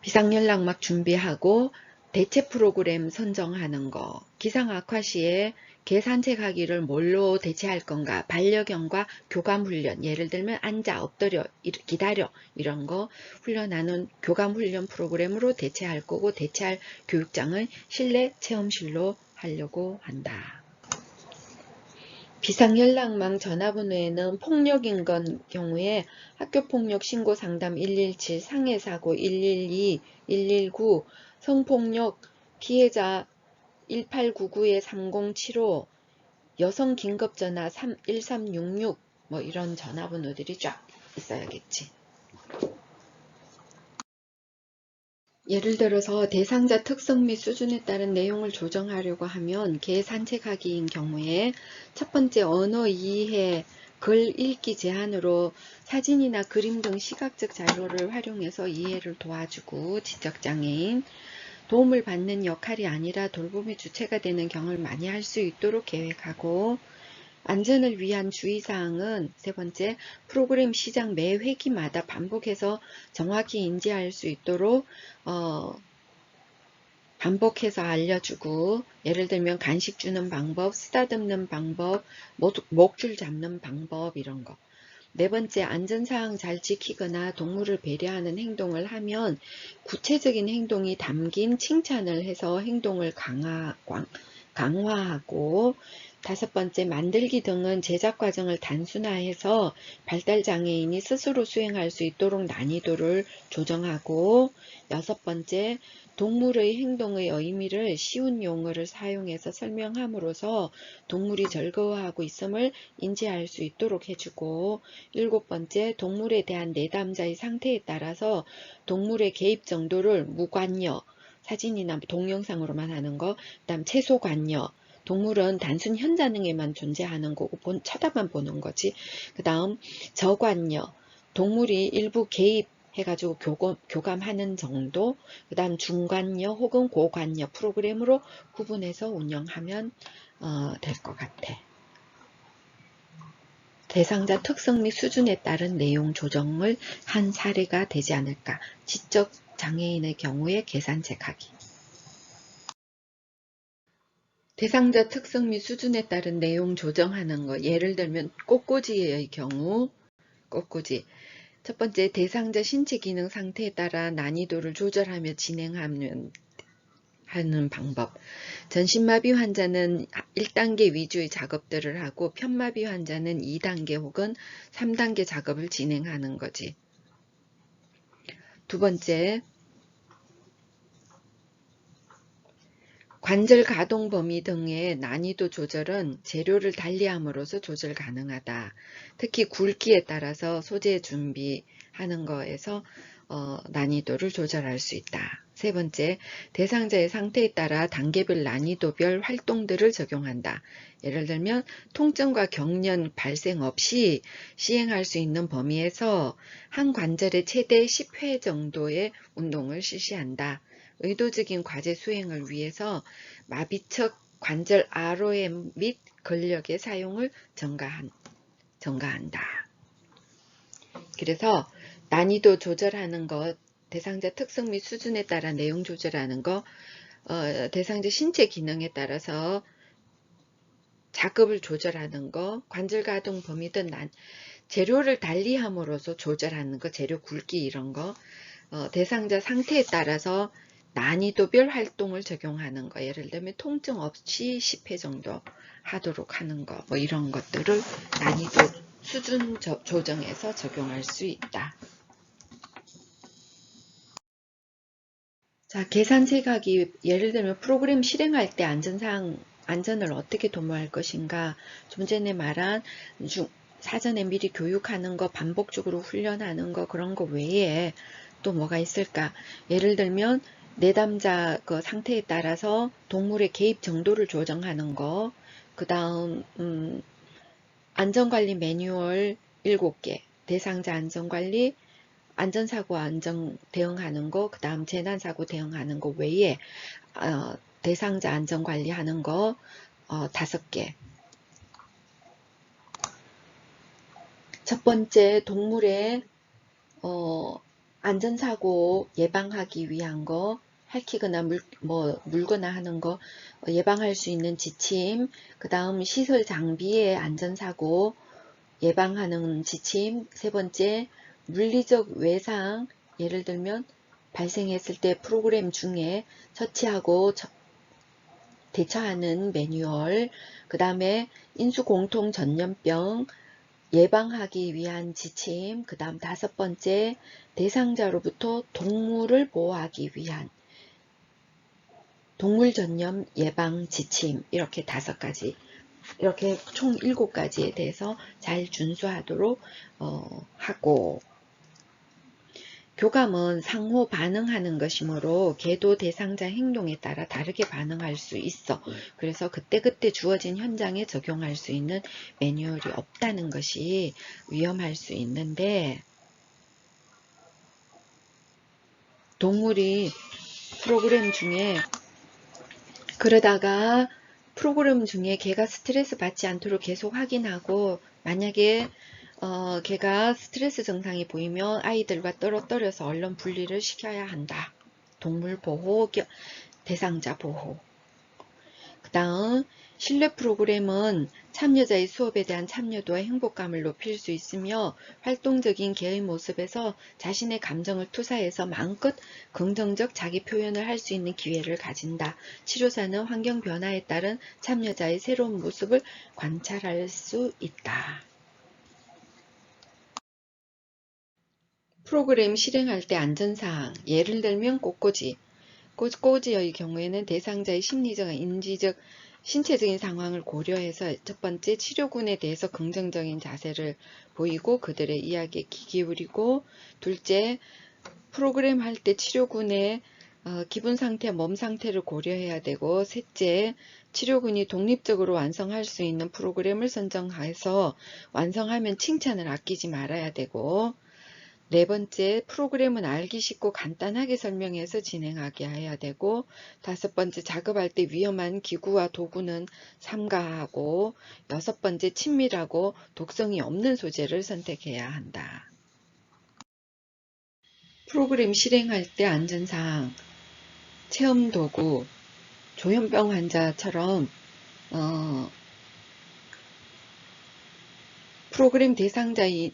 비상연락막 준비하고 대체 프로그램 선정하는 거. 기상 악화 시에 개 산책하기를 뭘로 대체할 건가? 반려견과 교감 훈련. 예를 들면 앉아, 엎드려, 기다려 이런 거 훈련하는 교감 훈련 프로그램으로 대체할 거고, 대체할 교육장은 실내 체험실로 하려고 한다. 비상연락망 전화번호에는 폭력인 경우에 학교폭력 신고 상담 117, 상해사고 112, 119, 성폭력 피해자 1899-3075, 여성 긴급전화 1366, 뭐 이런 전화번호들이 쫙 있어야겠지. 예를 들어서 대상자 특성 및 수준에 따른 내용을 조정하려고 하면, 개 산책하기인 경우에 첫 번째, 언어 이해, 글 읽기 제한으로 사진이나 그림 등 시각적 자료를 활용해서 이해를 도와주고, 지적장애인 도움을 받는 역할이 아니라 돌봄의 주체가 되는 경험을 많이 할 수 있도록 계획하고, 안전을 위한 주의사항은 세 번째, 프로그램 시작 매 회기마다 반복해서 정확히 인지할 수 있도록 반복해서 알려주고, 예를 들면 간식 주는 방법, 쓰다듬는 방법, 목줄 잡는 방법 이런 거. 네 번째, 안전사항 잘 지키거나 동물을 배려하는 행동을 하면 구체적인 행동이 담긴 칭찬을 해서 행동을 강화하고, 다섯 번째, 만들기 등은 제작 과정을 단순화해서 발달장애인이 스스로 수행할 수 있도록 난이도를 조정하고, 여섯 번째, 동물의 행동의 의미를 쉬운 용어를 사용해서 설명함으로써 동물이 즐거워하고 있음을 인지할 수 있도록 해주고, 일곱 번째, 동물에 대한 내담자의 상태에 따라서 동물의 개입 정도를 무관여, 사진이나 동영상으로만 하는 거, 그 다음 채소관여, 동물은 단순 현자능에만 존재하는 거고 쳐다만 보는 거지. 그 다음 저관여, 동물이 일부 개입해가지고 교감하는 정도. 그 다음 중관여 혹은 고관여 프로그램으로 구분해서 운영하면 될 것 같아. 대상자 특성 및 수준에 따른 내용 조정을 한 사례가 되지 않을까. 지적 장애인의 경우에 개 산책하기. 대상자 특성 및 수준에 따른 내용 조정하는 거. 예를 들면 꽃꽂이의 경우, 꽃꽂이. 첫 번째, 대상자 신체 기능 상태에 따라 난이도를 조절하며 진행하면 하는 방법. 전신마비 환자는 1단계 위주의 작업들을 하고 편마비 환자는 2단계 혹은 3단계 작업을 진행하는 거지. 두 번째, 관절 가동 범위 등의 난이도 조절은 재료를 달리함으로써 조절 가능하다. 특히 굵기에 따라서 소재 준비하는 거에서 난이도를 조절할 수 있다. 세 번째, 대상자의 상태에 따라 단계별 난이도별 활동들을 적용한다. 예를 들면 통증과 경련 발생 없이 시행할 수 있는 범위에서 한 관절에 최대 10회 정도의 운동을 실시한다. 의도적인 과제 수행을 위해서 마비척 관절 ROM 및 근력의 사용을 전가한다. 그래서 난이도 조절하는 것, 대상자 특성 및 수준에 따라 내용 조절하는 것, 대상자 신체 기능에 따라서 작업을 조절하는 것, 관절 가동 범위 등 재료를 달리함으로써 조절하는 것, 재료 굵기 이런 거, 대상자 상태에 따라서 난이도별 활동을 적용하는 거, 예를 들면 통증 없이 10회 정도 하도록 하는 거, 뭐 이런 것들을 난이도 수준 조정해서 적용할 수 있다. 자, 계산 세각이 예를 들면 프로그램 실행할 때 안전을 어떻게 도모할 것인가, 좀 전에 말한 사전에 미리 교육하는 거, 반복적으로 훈련하는 거, 그런 거 외에 또 뭐가 있을까? 예를 들면 내담자 그 상태에 따라서 동물의 개입 정도를 조정하는 거, 그 다음 안전관리 매뉴얼 7개, 대상자 안전관리, 안전사고 대응하는 거, 그 다음 재난사고 대응하는 거 외에 대상자 안전관리하는 거 5개. 첫 번째, 동물의 안전사고 예방하기 위한 거, 핥히거나 물거나 하는 거 예방할 수 있는 지침, 그 다음 시설 장비의 안전사고 예방하는 지침, 세 번째, 물리적 외상, 예를 들면 발생했을 때 프로그램 중에 처치하고 대처하는 매뉴얼, 그 다음에 인수공통 전염병 예방하기 위한 지침, 그 다음 5번째, 대상자로부터 동물을 보호하기 위한 동물 전염 예방 지침, 이렇게 5가지, 이렇게 총 7가지에 대해서 잘 준수하도록 하고, 교감은 상호 반응하는 것이므로 개도 대상자 행동에 따라 다르게 반응할 수 있어. 그래서 그때그때 주어진 현장에 적용할 수 있는 매뉴얼이 없다는 것이 위험할 수 있는데, 동물이 프로그램 중에 그러다가 프로그램 중에 걔가 스트레스 받지 않도록 계속 확인하고, 만약에 걔가 스트레스 증상이 보이면 아이들과 떨어뜨려서 얼른 분리를 시켜야 한다. 동물 보호, 대상자 보호. 그 다음 실내 프로그램은 참여자의 수업에 대한 참여도와 행복감을 높일 수 있으며 활동적인 개의 모습에서 자신의 감정을 투사해서 마음껏 긍정적 자기 표현을 할 수 있는 기회를 가진다. 치료사는 환경 변화에 따른 참여자의 새로운 모습을 관찰할 수 있다. 프로그램 실행할 때 안전사항, 예를 들면 꽃꽂이의 경우에는 대상자의 심리적, 인지적, 신체적인 상황을 고려해서 첫 번째 치료군에 대해서 긍정적인 자세를 보이고 그들의 이야기에 귀 기울이고, 둘째 프로그램 할 때 치료군의 기분 상태, 몸 상태를 고려해야 되고, 셋째 치료군이 독립적으로 완성할 수 있는 프로그램을 선정해서 완성하면 칭찬을 아끼지 말아야 되고, 네 번째, 프로그램은 알기 쉽고 간단하게 설명해서 진행하게 해야 되고, 5번째, 작업할 때 위험한 기구와 도구는 삼가하고, 6번째, 친밀하고 독성이 없는 소재를 선택해야 한다. 프로그램 실행할 때 안전사항, 체험도구, 조현병 환자처럼 프로그램 대상자의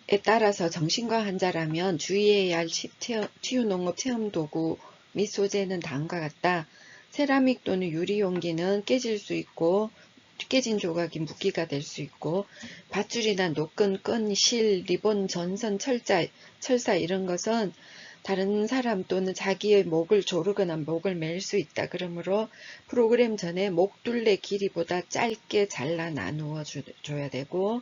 에 따라서 정신과 환자라면 주의해야 할 치유농업 체험도구는 및 소재는 다음과 같다. 세라믹 또는 유리 용기는 깨질 수 있고 깨진 조각이 무기가 될 수 있고 밧줄이나 노끈, 끈, 실, 리본, 전선, 철사 이런 것은 다른 사람 또는 자기의 목을 조르거나 목을 맬 수 있다. 그러므로 프로그램 전에 목둘레 길이보다 짧게 잘라 나누어 줘야 되고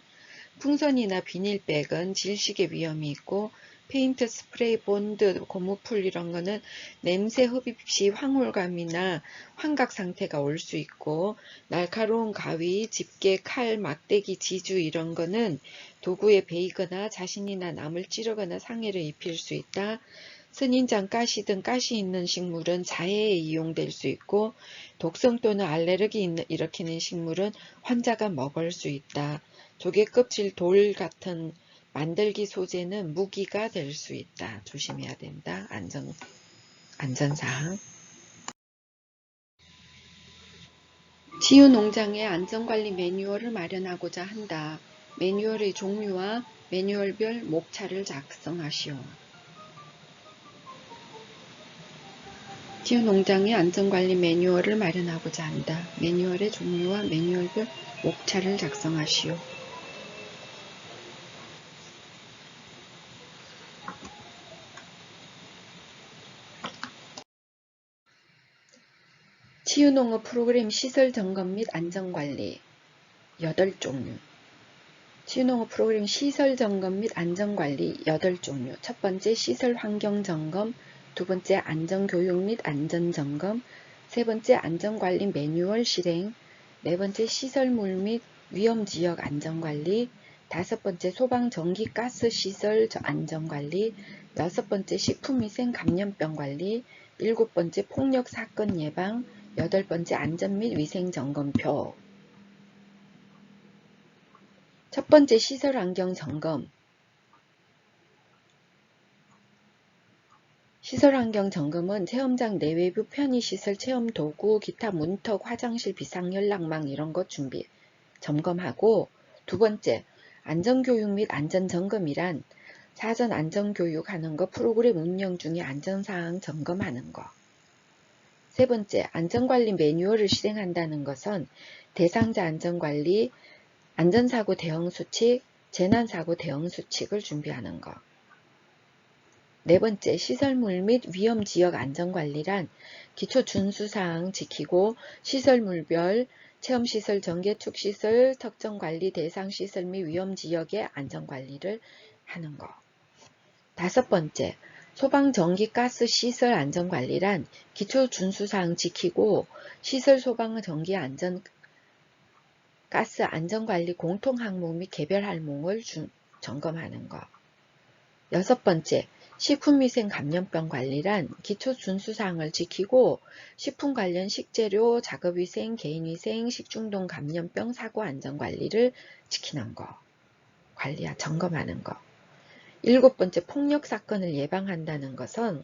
풍선이나 비닐백은 질식의 위험이 있고 페인트, 스프레이, 본드, 고무풀 이런 거는 냄새 흡입 시 황홀감이나 환각 상태가 올 수 있고 날카로운 가위, 집게, 칼, 막대기, 지주 이런 거는 도구에 베이거나 자신이나 남을 찌르거나 상해를 입힐 수 있다. 선인장, 가시 등 가시 있는 식물은 자해에 이용될 수 있고 독성 또는 알레르기 일으키는 식물은 환자가 먹을 수 있다. 조개 껍질, 돌 같은 만들기 소재는 무기가 될 수 있다. 조심해야 된다. 안전사항. 치유농장의 안전관리 매뉴얼을 마련하고자 한다. 매뉴얼의 종류와 매뉴얼별 목차를 작성하시오. 치유농장의 안전관리 매뉴얼을 마련하고자 한다. 매뉴얼의 종류와 매뉴얼별 목차를 작성하시오. 치유농업 프로그램 시설 점검 및 안전관리 8종류. 치유농업 프로그램 시설 점검 및 안전관리 8종류. 첫 번째 시설 환경 점검, 두 번째 안전교육 및 안전점검, 세 번째 안전관리 매뉴얼 실행, 네 번째 시설물 및 위험지역 안전관리, 다섯 번째 소방 전기 가스 시설 안전관리, 여섯 번째 식품위생 감염병 관리, 일곱 번째 폭력 사건 예방, 여덟 번째 안전 및 위생 점검표. 첫 번째 시설 환경 점검. 시설 환경 점검은 체험장 내외부 편의시설 체험 도구, 기타 문턱, 화장실, 비상연락망 이런 것 점검하고, 두 번째 안전교육 및 안전점검이란 사전 안전교육하는 거, 프로그램 운영 중에 안전사항 점검하는 거. 세 번째 안전관리 매뉴얼을 실행한다는 것은 대상자 안전관리, 안전사고 대응수칙, 재난사고 대응수칙을 준비하는 것. 네 번째, 시설물 및 위험지역 안전관리란 기초 준수사항 지키고 시설물별 체험시설, 전개축시설, 특정관리 대상 시설 및 위험지역의 안전관리를 하는 것. 다섯 번째, 소방, 전기, 가스 시설 안전관리란 기초 준수사항 지키고 시설, 소방, 전기, 가스 안전관리 공통항목 및 개별 항목을 점검하는 것. 여섯 번째, 식품위생 감염병 관리란 기초 준수사항을 지키고 식품 관련 식재료, 작업위생, 개인위생, 식중독 감염병 사고 안전관리를 지키는 것. 점검하는 것. 일곱 번째, 폭력 사건을 예방한다는 것은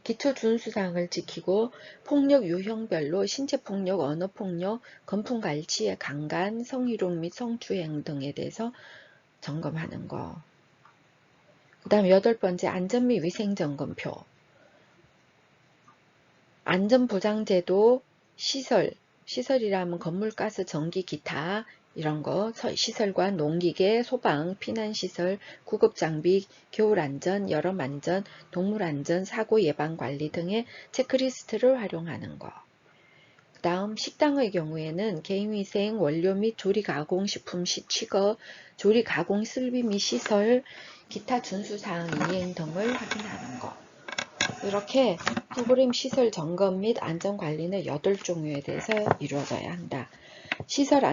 기초 준수사항을 지키고 폭력 유형별로 신체폭력, 언어폭력, 건풍갈취의 강간, 성희롱 및 성추행 등에 대해서 점검하는 것. 그 다음 여덟 번째, 안전 및 위생 점검표. 안전보장제도, 시설이라면 건물, 가스, 전기, 기타 이런 거, 시설과 농기계, 소방, 피난시설, 구급장비, 겨울안전, 여름안전, 동물안전, 사고 예방관리 등의 체크리스트를 활용하는 거. 그 다음 식당의 경우에는 개인위생, 원료 및 조리가공식품 취급, 조리가공 설비 및 시설, 기타 준수사항 이행 등을 확인하는 것. 이렇게 프로그램 시설 점검 및 안전관리는 8종류에 대해서 이루어져야 한다. 시설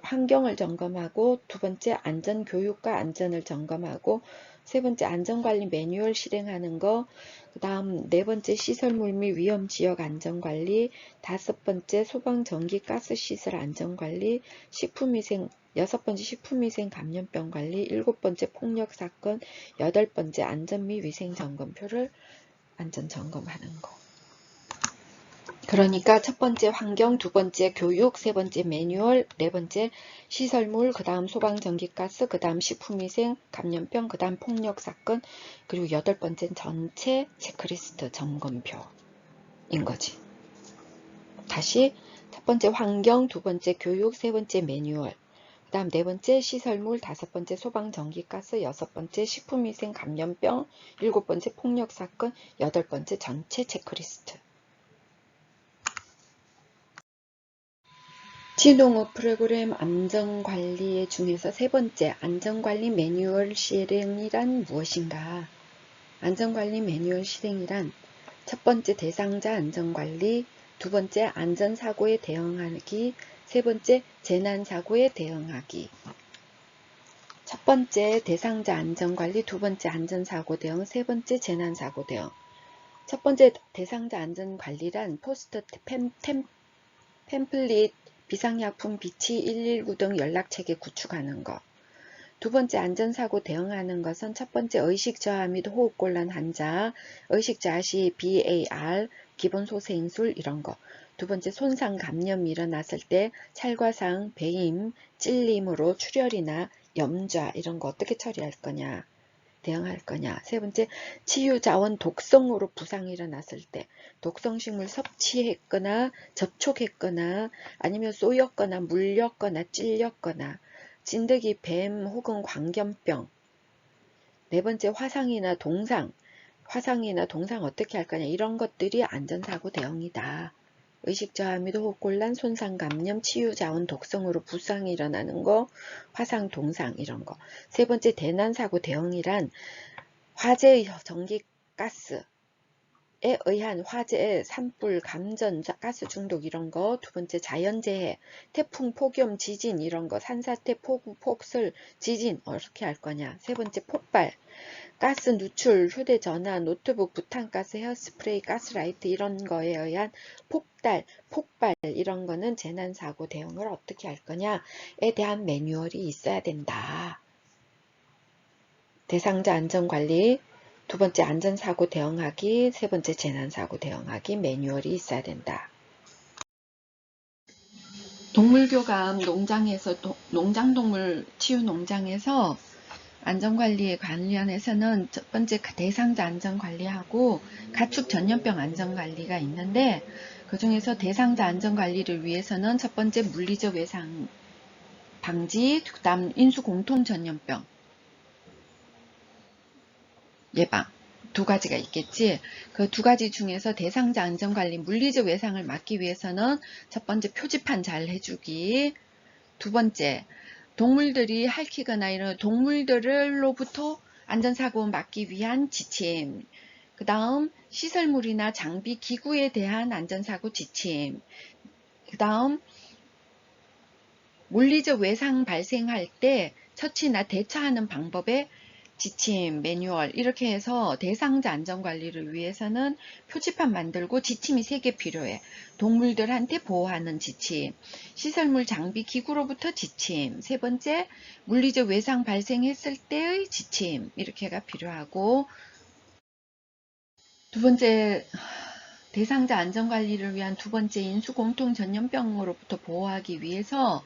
환경을 점검하고, 두 번째 안전교육과 안전을 점검하고, 세 번째 안전관리 매뉴얼 실행하는 거, 그 다음 네 번째 시설물 및 위험지역 안전관리, 다섯 번째 소방, 전기, 가스 시설 안전관리, 여섯 번째 식품위생 감염병 관리, 일곱 번째 폭력 사건, 여덟 번째 안전 및 위생 점검표를 안전 점검하는 거. 그러니까 첫 번째 환경, 두 번째 교육, 세 번째 매뉴얼, 네 번째 시설물, 그 다음 소방전기가스, 그 다음 식품위생, 감염병, 그 다음 폭력사건, 그리고 여덟 번째는 전체 체크리스트 점검표인 거지. 다시 첫 번째 환경, 두 번째 교육, 세 번째 매뉴얼, 그 다음 네 번째 시설물, 다섯 번째 소방전기가스, 여섯 번째 식품위생, 감염병, 일곱 번째 폭력사건, 여덟 번째 전체 체크리스트. 치유농업 프로그램 안전관리 중에서 세 번째, 안전관리 매뉴얼 실행이란 무엇인가? 안전관리 매뉴얼 실행이란 첫 번째, 대상자 안전관리, 두 번째, 안전사고에 대응하기, 세 번째, 재난사고에 대응하기. 첫 번째, 대상자 안전관리, 두 번째, 안전사고 대응, 세 번째, 재난사고 대응. 첫 번째, 대상자 안전관리란 포스터 팸플릿, 비상약품 비치 119 등 연락체계 구축하는 것. 두 번째, 안전사고 대응하는 것은 첫 번째, 의식저하 및 호흡곤란 환자, 의식저하 시 BAR, 기본소생술 이런 거. 두 번째, 손상 감염이 일어났을 때 찰과상, 배임, 찔림으로 출혈이나 염좌 이런 거 어떻게 처리할 거냐, 대응할 거냐. 세 번째, 치유자원 독성으로 부상이 일어났을 때 독성식물 섭취했거나 접촉했거나 아니면 쏘였거나 물렸거나 찔렸거나 진드기, 뱀 혹은 광견병. 네 번째, 화상이나 동상 어떻게 할 거냐. 이런 것들이 안전사고 대응이다. 의식저하 및 호흡곤란, 손상감염, 치유자원 독성으로 부상이 일어나는 거, 화상, 동상 이런 거. 세 번째, 대난사고 대응이란 화재, 전기, 가스에 의한 화재, 산불, 감전, 가스 중독 이런 거. 두 번째, 자연재해, 태풍, 폭염, 지진 이런 거. 산사태, 폭우, 폭설, 지진 어떻게 할 거냐. 세 번째, 폭발, 가스 누출, 휴대전화, 노트북, 부탄가스, 헤어스프레이, 가스라이트 이런 거에 의한 폭발 이런 거는 재난사고 대응을 어떻게 할 거냐에 대한 매뉴얼이 있어야 된다. 대상자 안전관리, 두 번째 안전사고 대응하기, 세 번째 재난사고 대응하기 매뉴얼이 있어야 된다. 동물교감 농장에서 농장동물 치유농장에서 안전관리에 관련해서는 첫 번째 대상자 안전관리하고 가축 전염병 안전관리가 있는데 그 중에서 대상자 안전관리를 위해서는 첫 번째 물리적 외상 방지, 그 다음 인수공통 전염병 예방 두 가지가 있겠지. 그 두 가지 중에서 대상자 안전관리 물리적 외상을 막기 위해서는 첫 번째 표지판 잘 해주기, 두 번째 동물들이 핥히거나 이런 동물들로부터 안전사고 막기 위한 지침, 그 다음 시설물이나 장비 기구에 대한 안전사고 지침, 그 다음 물리적 외상 발생할 때 처치나 대처하는 방법의 지침, 매뉴얼 이렇게 해서 대상자 안전관리를 위해서는 표지판 만들고 지침이 3개 필요해. 동물들한테 보호하는 지침, 시설물 장비 기구로부터 지침, 세 번째 물리적 외상 발생했을 때의 지침 이렇게가 필요하고 두 번째 대상자 안전관리를 위한 두 번째 인수공통 전염병으로부터 보호하기 위해서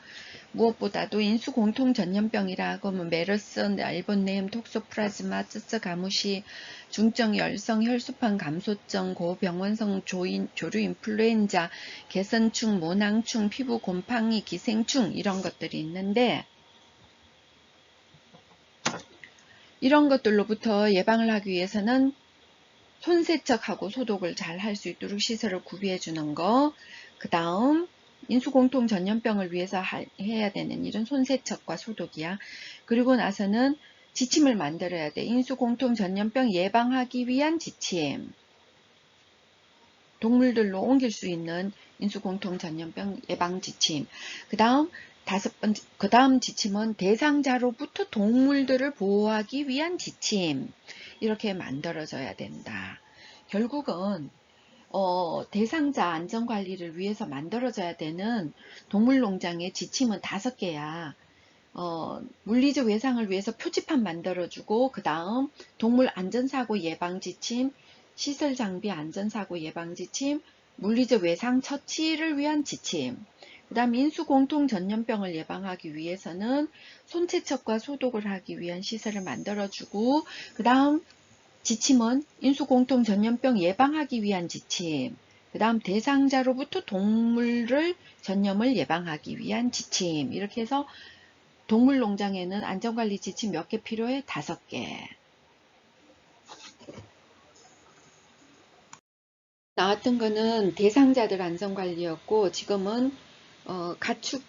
무엇보다도 인수공통 전염병이라고 하면 메르스, 일본내염, 톡소플라즈마, 쯔쯔, 가무시, 중증 열성, 혈소판 감소증, 고병원성 조류 인플루엔자, 개선충, 모낭충, 피부 곰팡이, 기생충 이런 것들이 있는데 이런 것들로부터 예방을 하기 위해서는 손세척하고 소독을 잘 할 수 있도록 시설을 구비해 주는 거, 그 다음 인수공통 전염병을 위해서 해야 되는 일은 손세척과 소독이야. 그리고 나서는 지침을 만들어야 돼. 인수공통 전염병 예방하기 위한 지침. 동물들로 옮길 수 있는 인수공통 전염병 예방 지침. 그 다음 지침은 대상자로부터 동물들을 보호하기 위한 지침. 이렇게 만들어져야 된다. 결국은 대상자 안전관리를 위해서 만들어져야 되는 동물농장의 지침은 5개야. 물리적 외상을 위해서 표지판 만들어주고 그 다음 동물 안전사고 예방 지침, 시설 장비 안전사고 예방 지침, 물리적 외상 처치를 위한 지침. 그 다음 인수공통 전염병을 예방하기 위해서는 손세척과 소독을 하기 위한 시설을 만들어주고, 그 다음 지침은 인수공통 전염병 예방하기 위한 지침, 그 다음 대상자로부터 동물을 전염을 예방하기 위한 지침. 이렇게 해서 동물농장에는 안전관리 지침 몇 개 필요해? 5개. 나왔던 거는 대상자들 안전관리였고, 지금은 가축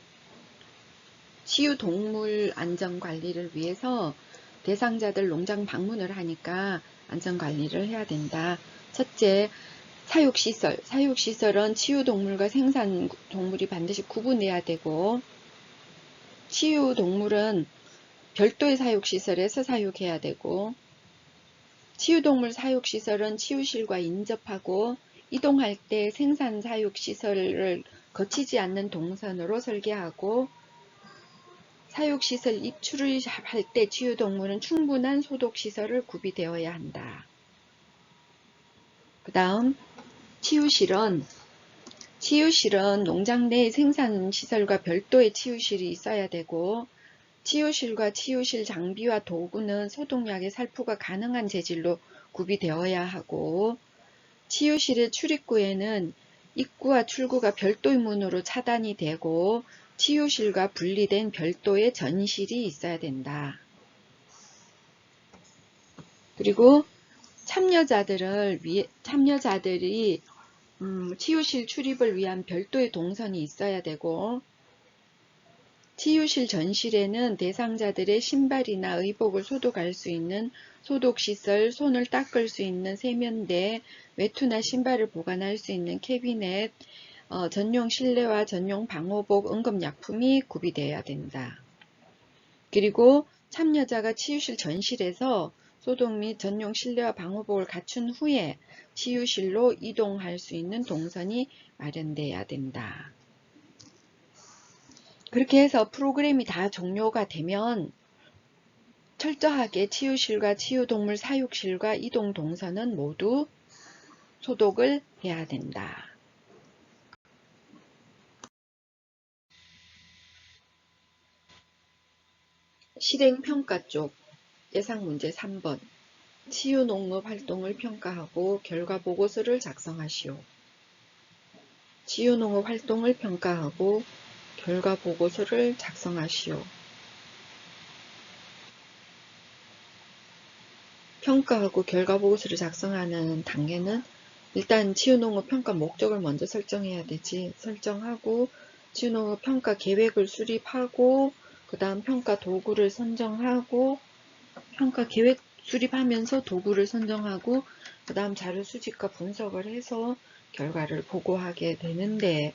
치유동물 안전관리를 위해서 대상자들 농장 방문을 하니까 안전관리를 해야 된다. 첫째, 사육시설. 사육시설은 치유동물과 생산동물이 반드시 구분해야 되고, 치유동물은 별도의 사육시설에서 사육해야 되고, 치유동물 사육시설은 치유실과 인접하고 이동할 때 생산 사육시설을 거치지 않는 동선으로 설계하고, 사육시설 입출을 할 때 치유동물은 충분한 소독시설을 구비되어야 한다. 그 다음 치유실은 농장 내 생산시설과 별도의 치유실이 있어야 되고, 치유실과 치유실 장비와 도구는 소독약의 살포가 가능한 재질로 구비되어야 하고, 치유실의 출입구에는 입구와 출구가 별도의 문으로 차단이 되고 치유실과 분리된 별도의 전실이 있어야 된다. 그리고 참여자들이 치유실 출입을 위한 별도의 동선이 있어야 되고, 치유실 전실에는 대상자들의 신발이나 의복을 소독할 수 있는 소독시설, 손을 닦을 수 있는 세면대, 외투나 신발을 보관할 수 있는 캐비넷, 전용 실내화, 전용 방호복, 응급약품이 구비되어야 된다. 그리고 참여자가 치유실 전실에서 소독 및 전용 실내화 방호복을 갖춘 후에 치유실로 이동할 수 있는 동선이 마련돼야 된다. 그렇게 해서 프로그램이 다 종료가 되면 철저하게 치유실과 치유동물 사육실과 이동 동선은 모두 소독을 해야 된다. 실행평가 쪽 예상문제 3번. 치유농업 활동을 평가하고 결과보고서를 작성하시오. 치유농업 활동을 평가하고 결과보고서를 작성하시오. 평가하고 결과보고서를 작성하는 단계는 일단 치유농업 평가 목적을 먼저 설정해야 되지. 설정하고 치유농업 평가 계획을 수립하고 그 다음 평가 도구를 선정하고 평가 계획 수립하면서 도구를 선정하고 그 다음 자료 수집과 분석을 해서 결과를 보고하게 되는데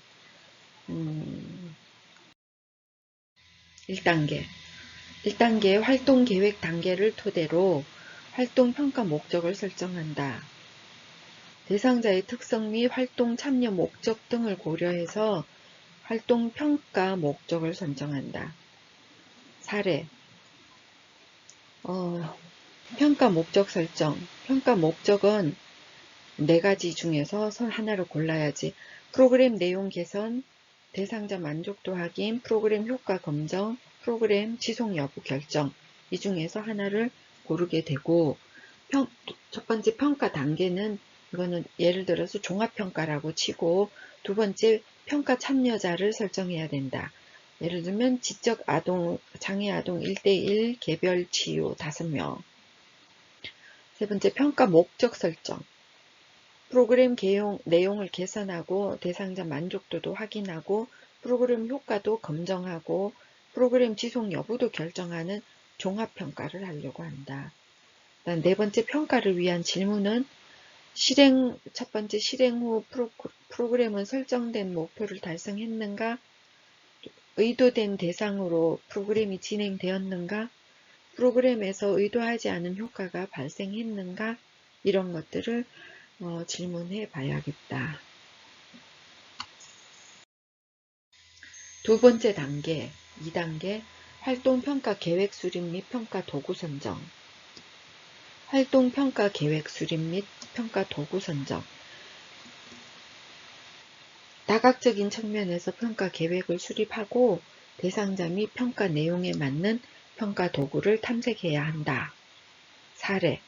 1단계 활동 계획 단계를 토대로 활동 평가 목적을 설정한다. 대상자의 특성 및 활동 참여 목적 등을 고려해서 활동 평가 목적을 선정한다. 사례 평가 목적 설정. 평가 목적은 4가지 중에서 하나를 골라야지. 프로그램 내용 개선, 대상자 만족도 확인, 프로그램 효과 검정, 프로그램 지속 여부 결정. 이 중에서 하나를 고르게 되고, 첫 번째 평가 단계는 이거는 예를 들어서 종합평가라고 치고, 두 번째 평가 참여자를 설정해야 된다. 예를 들면 지적 아동, 장애 아동 1대1 개별 치유 5명. 세 번째 평가 목적 설정. 프로그램 내용을 개선하고 대상자 만족도도 확인하고 프로그램 효과도 검정하고 프로그램 지속 여부도 결정하는 종합평가를 하려고 한다. 네 번째 평가를 위한 질문은 첫 번째 실행 후 프로그램은 설정된 목표를 달성했는가? 의도된 대상으로 프로그램이 진행되었는가? 프로그램에서 의도하지 않은 효과가 발생했는가? 이런 것들을 질문해 봐야겠다. 두 번째 단계, 2단계 활동평가 계획 수립 및 평가 도구 선정. 활동평가 계획 수립 및 평가 도구 선정. 다각적인 측면에서 평가 계획을 수립하고 대상자 및 평가 내용에 맞는 평가 도구를 탐색해야 한다. 사례.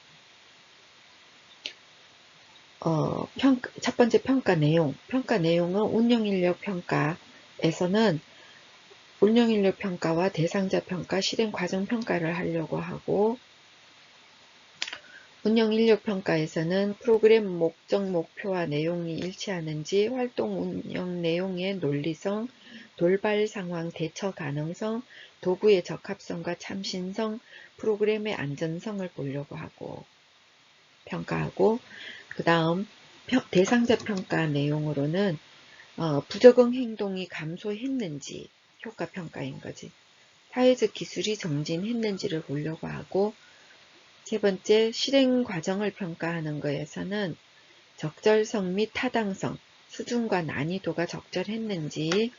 첫 번째 평가 내용. 평가 내용은 운영인력 평가에서는 운영인력 평가와 대상자 평가, 실행 과정 평가를 하려고 하고, 운영인력 평가에서는 프로그램 목적, 목표와 내용이 일치하는지, 활동 운영 내용의 논리성, 돌발 상황 대처 가능성, 도구의 적합성과 참신성, 프로그램의 안전성을 보려고 하고 평가하고, 그 다음 대상자 평가 내용으로는 부적응 행동이 감소했는지 효과 평가인 거지. 사회적 기술이 정진했는지를 보려고 하고, 세 번째 실행 과정을 평가하는 거에서는 적절성 및 타당성, 수준과 난이도가 적절했는지,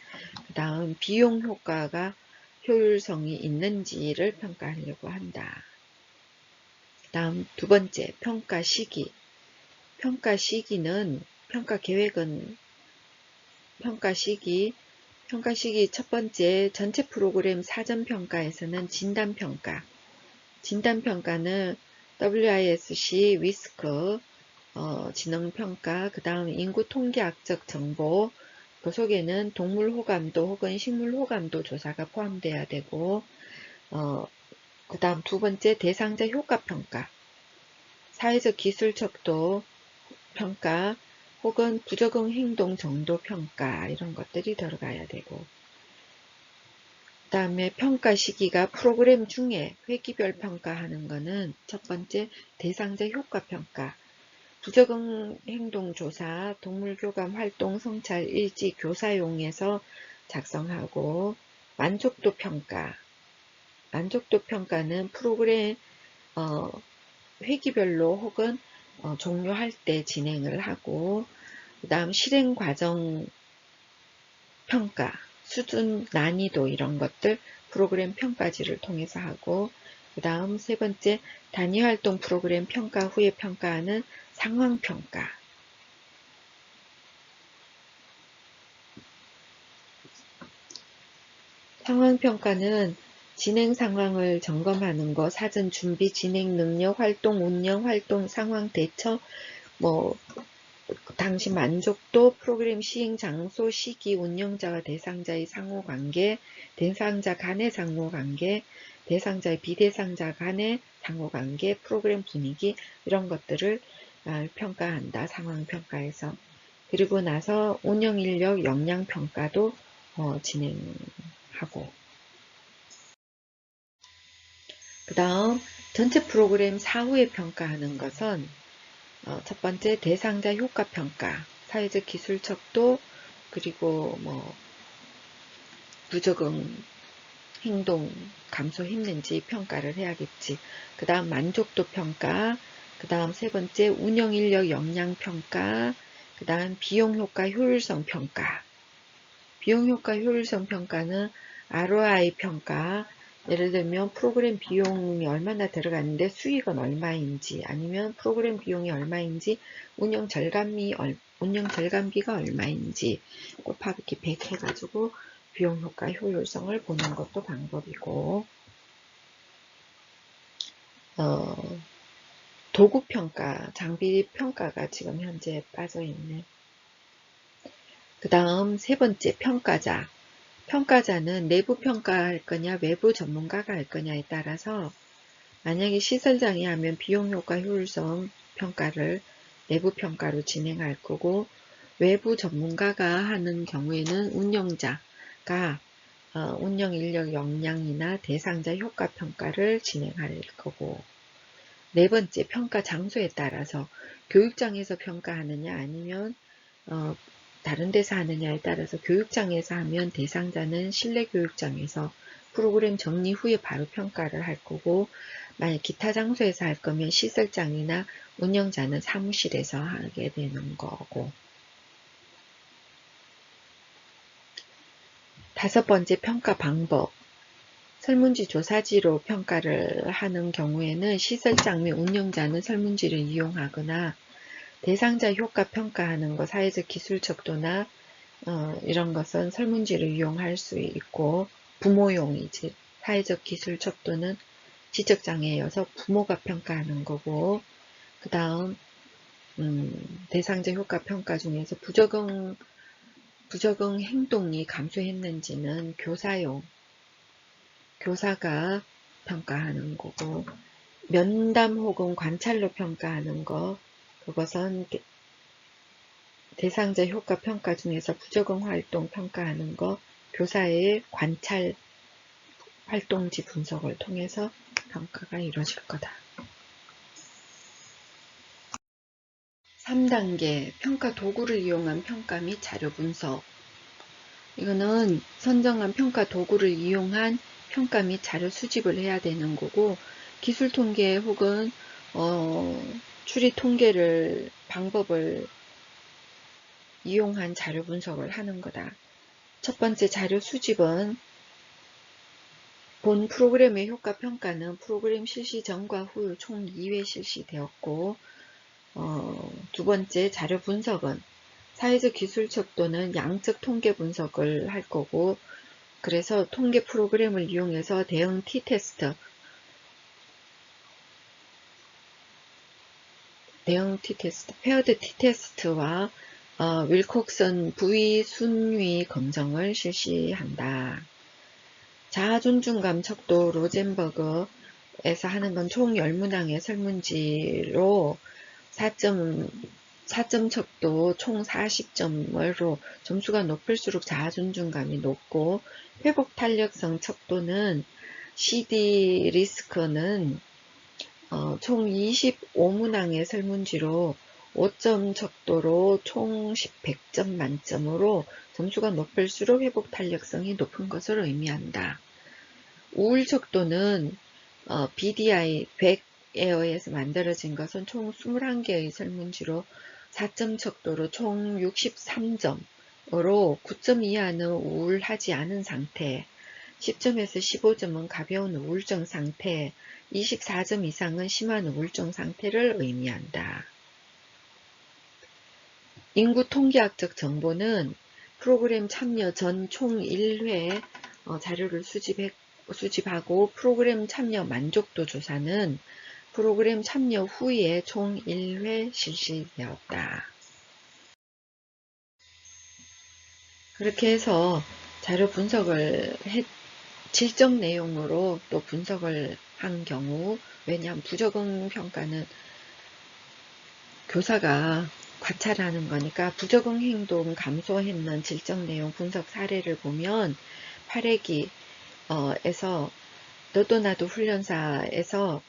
그 다음 비용 효과가 효율성이 있는지를 평가하려고 한다. 그 다음 두 번째 평가 시기. 평가 시기는 평가 계획은 평가 시기 첫 번째 전체 프로그램 사전평가에서는 진단평가. 진단평가는 WISC, 위스크, 지능평가, 그 다음 인구 통계학적 정보, 그 속에는 동물 호감도 혹은 식물 호감도 조사가 포함돼야 되고, 그 다음 두 번째 대상자 효과평가, 사회적 기술 척도 평가, 혹은 부적응 행동 정도 평가 이런 것들이 들어가야 되고, 그 다음에 평가 시기가 프로그램 중에 회기별 평가하는 거는 첫 번째 대상자 효과 평가, 부적응 행동 조사, 동물 교감 활동 성찰 일지 교사용에서 작성하고, 만족도 평가, 만족도 평가는 프로그램 회기별로 혹은 종료할 때 진행을 하고, 그 다음 실행 과정 평가, 수준, 난이도 이런 것들 프로그램 평가지를 통해서 하고, 그 다음 세 번째 단위활동 프로그램 평가 후에 평가하는 상황평가. 상황평가는 진행 상황을 점검하는 거, 사전 준비, 진행 능력, 활동 운영, 활동 상황 대처, 당시 만족도, 프로그램 시행 장소, 시기, 운영자와 대상자의 상호관계, 대상자 간의 상호관계, 대상자의 비대상자 간의 상호관계, 프로그램 분위기 이런 것들을 평가한다. 상황평가에서. 그리고 나서 운영인력 역량평가도 진행하고, 그 다음 전체 프로그램 사후에 평가하는 것은 첫 번째 대상자 효과 평가, 사회적 기술 척도, 그리고 부적응 행동 감소했는지 평가를 해야겠지. 그 다음 만족도 평가, 그 다음 세 번째 운영 인력 역량 평가, 그 다음 비용 효과 효율성 평가. 비용 효과 효율성 평가는 ROI 평가, 예를 들면 프로그램 비용이 얼마나 들어갔는데 수익은 얼마인지, 아니면 프로그램 비용이 얼마인지 운영 절감비가 얼마인지 곱하기 100 해가지고 비용 효과 효율성을 보는 것도 방법이고, 도구 평가, 장비 평가가 지금 현재 빠져있네. 그 다음 세 번째 평가자. 평가자는 내부 평가할 거냐 외부 전문가가 할 거냐에 따라서, 만약에 시설장이 하면 비용 효과 효율성 평가를 내부 평가로 진행할 거고, 외부 전문가가 하는 경우에는 운영자가 운영 인력 역량이나 대상자 효과 평가를 진행할 거고, 네 번째 평가 장소에 따라서 교육장에서 평가하느냐 아니면 다른 데서 하느냐에 따라서 교육장에서 하면 대상자는 실내 교육장에서 프로그램 정리 후에 바로 평가를 할 거고, 만약 기타 장소에서 할 거면 시설장이나 운영자는 사무실에서 하게 되는 거고. 다섯 번째 평가 방법. 설문지 조사지로 평가를 하는 경우에는 시설장 및 운영자는 설문지를 이용하거나, 대상자 효과 평가하는 거 사회적 기술 척도나 이런 것은 설문지를 이용할 수 있고 부모용이지 사회적 기술 척도는 지적장애여서 부모가 평가하는 거고 그 다음 대상자 효과 평가 중에서 부적응 행동이 감소했는지는 교사가 평가하는 거고 면담 혹은 관찰로 평가하는 거 그것은 대상자 효과 평가 중에서 부적응 활동 평가하는 거 교사의 관찰 활동지 분석을 통해서 평가가 이루어질 거다. 3단계 평가 도구를 이용한 평가 및 자료 분석. 이거는 선정한 평가 도구를 이용한 평가 및 자료 수집을 해야 되는 거고 기술 통계 혹은 추리 통계를 방법을 이용한 자료 분석을 하는 거다. 첫 번째 자료 수집은 본 프로그램의 효과 평가는 프로그램 실시 전과 후 총 2회 실시되었고 두 번째 자료 분석은 사회적 기술 척도는 양적 통계 분석을 할 거고 그래서 통계 프로그램을 이용해서 대응 t-테스트, 페어드 t-테스트와 윌콕슨 부위 순위 검정을 실시한다. 자아존중감 척도 로젠버그에서 하는 건 총 10문항의 설문지로 4점 척도 총 40점으로 점수가 높을수록 자아존중감이 높고 회복 탄력성 척도는 CD 리스크는 총 25문항의 설문지로 5점 척도로 총 100점 만점으로 점수가 높을수록 회복 탄력성이 높은 것을 의미한다. 우울 척도는 BDI 100에 의해서 만들어진 것은 총 21개의 설문지로 4점 척도로 총 63점으로 9점 이하는 우울하지 않은 상태, 10점에서 15점은 가벼운 우울증 상태, 24점 이상은 심한 우울증 상태를 의미한다. 인구 통계학적 정보는 프로그램 참여 전 총 1회 자료를 수집하고 프로그램 참여 만족도 조사는 프로그램 참여 후에 총 1회 실시되었다. 그렇게 해서 자료 분석을 질적 내용으로 또 분석을 한 경우 왜냐하면 부적응 평가는 교사가 관찰하는 거니까 부적응 행동 감소했는 질적 내용 분석 사례를 보면 8회기에서 너도 나도 훈련사에서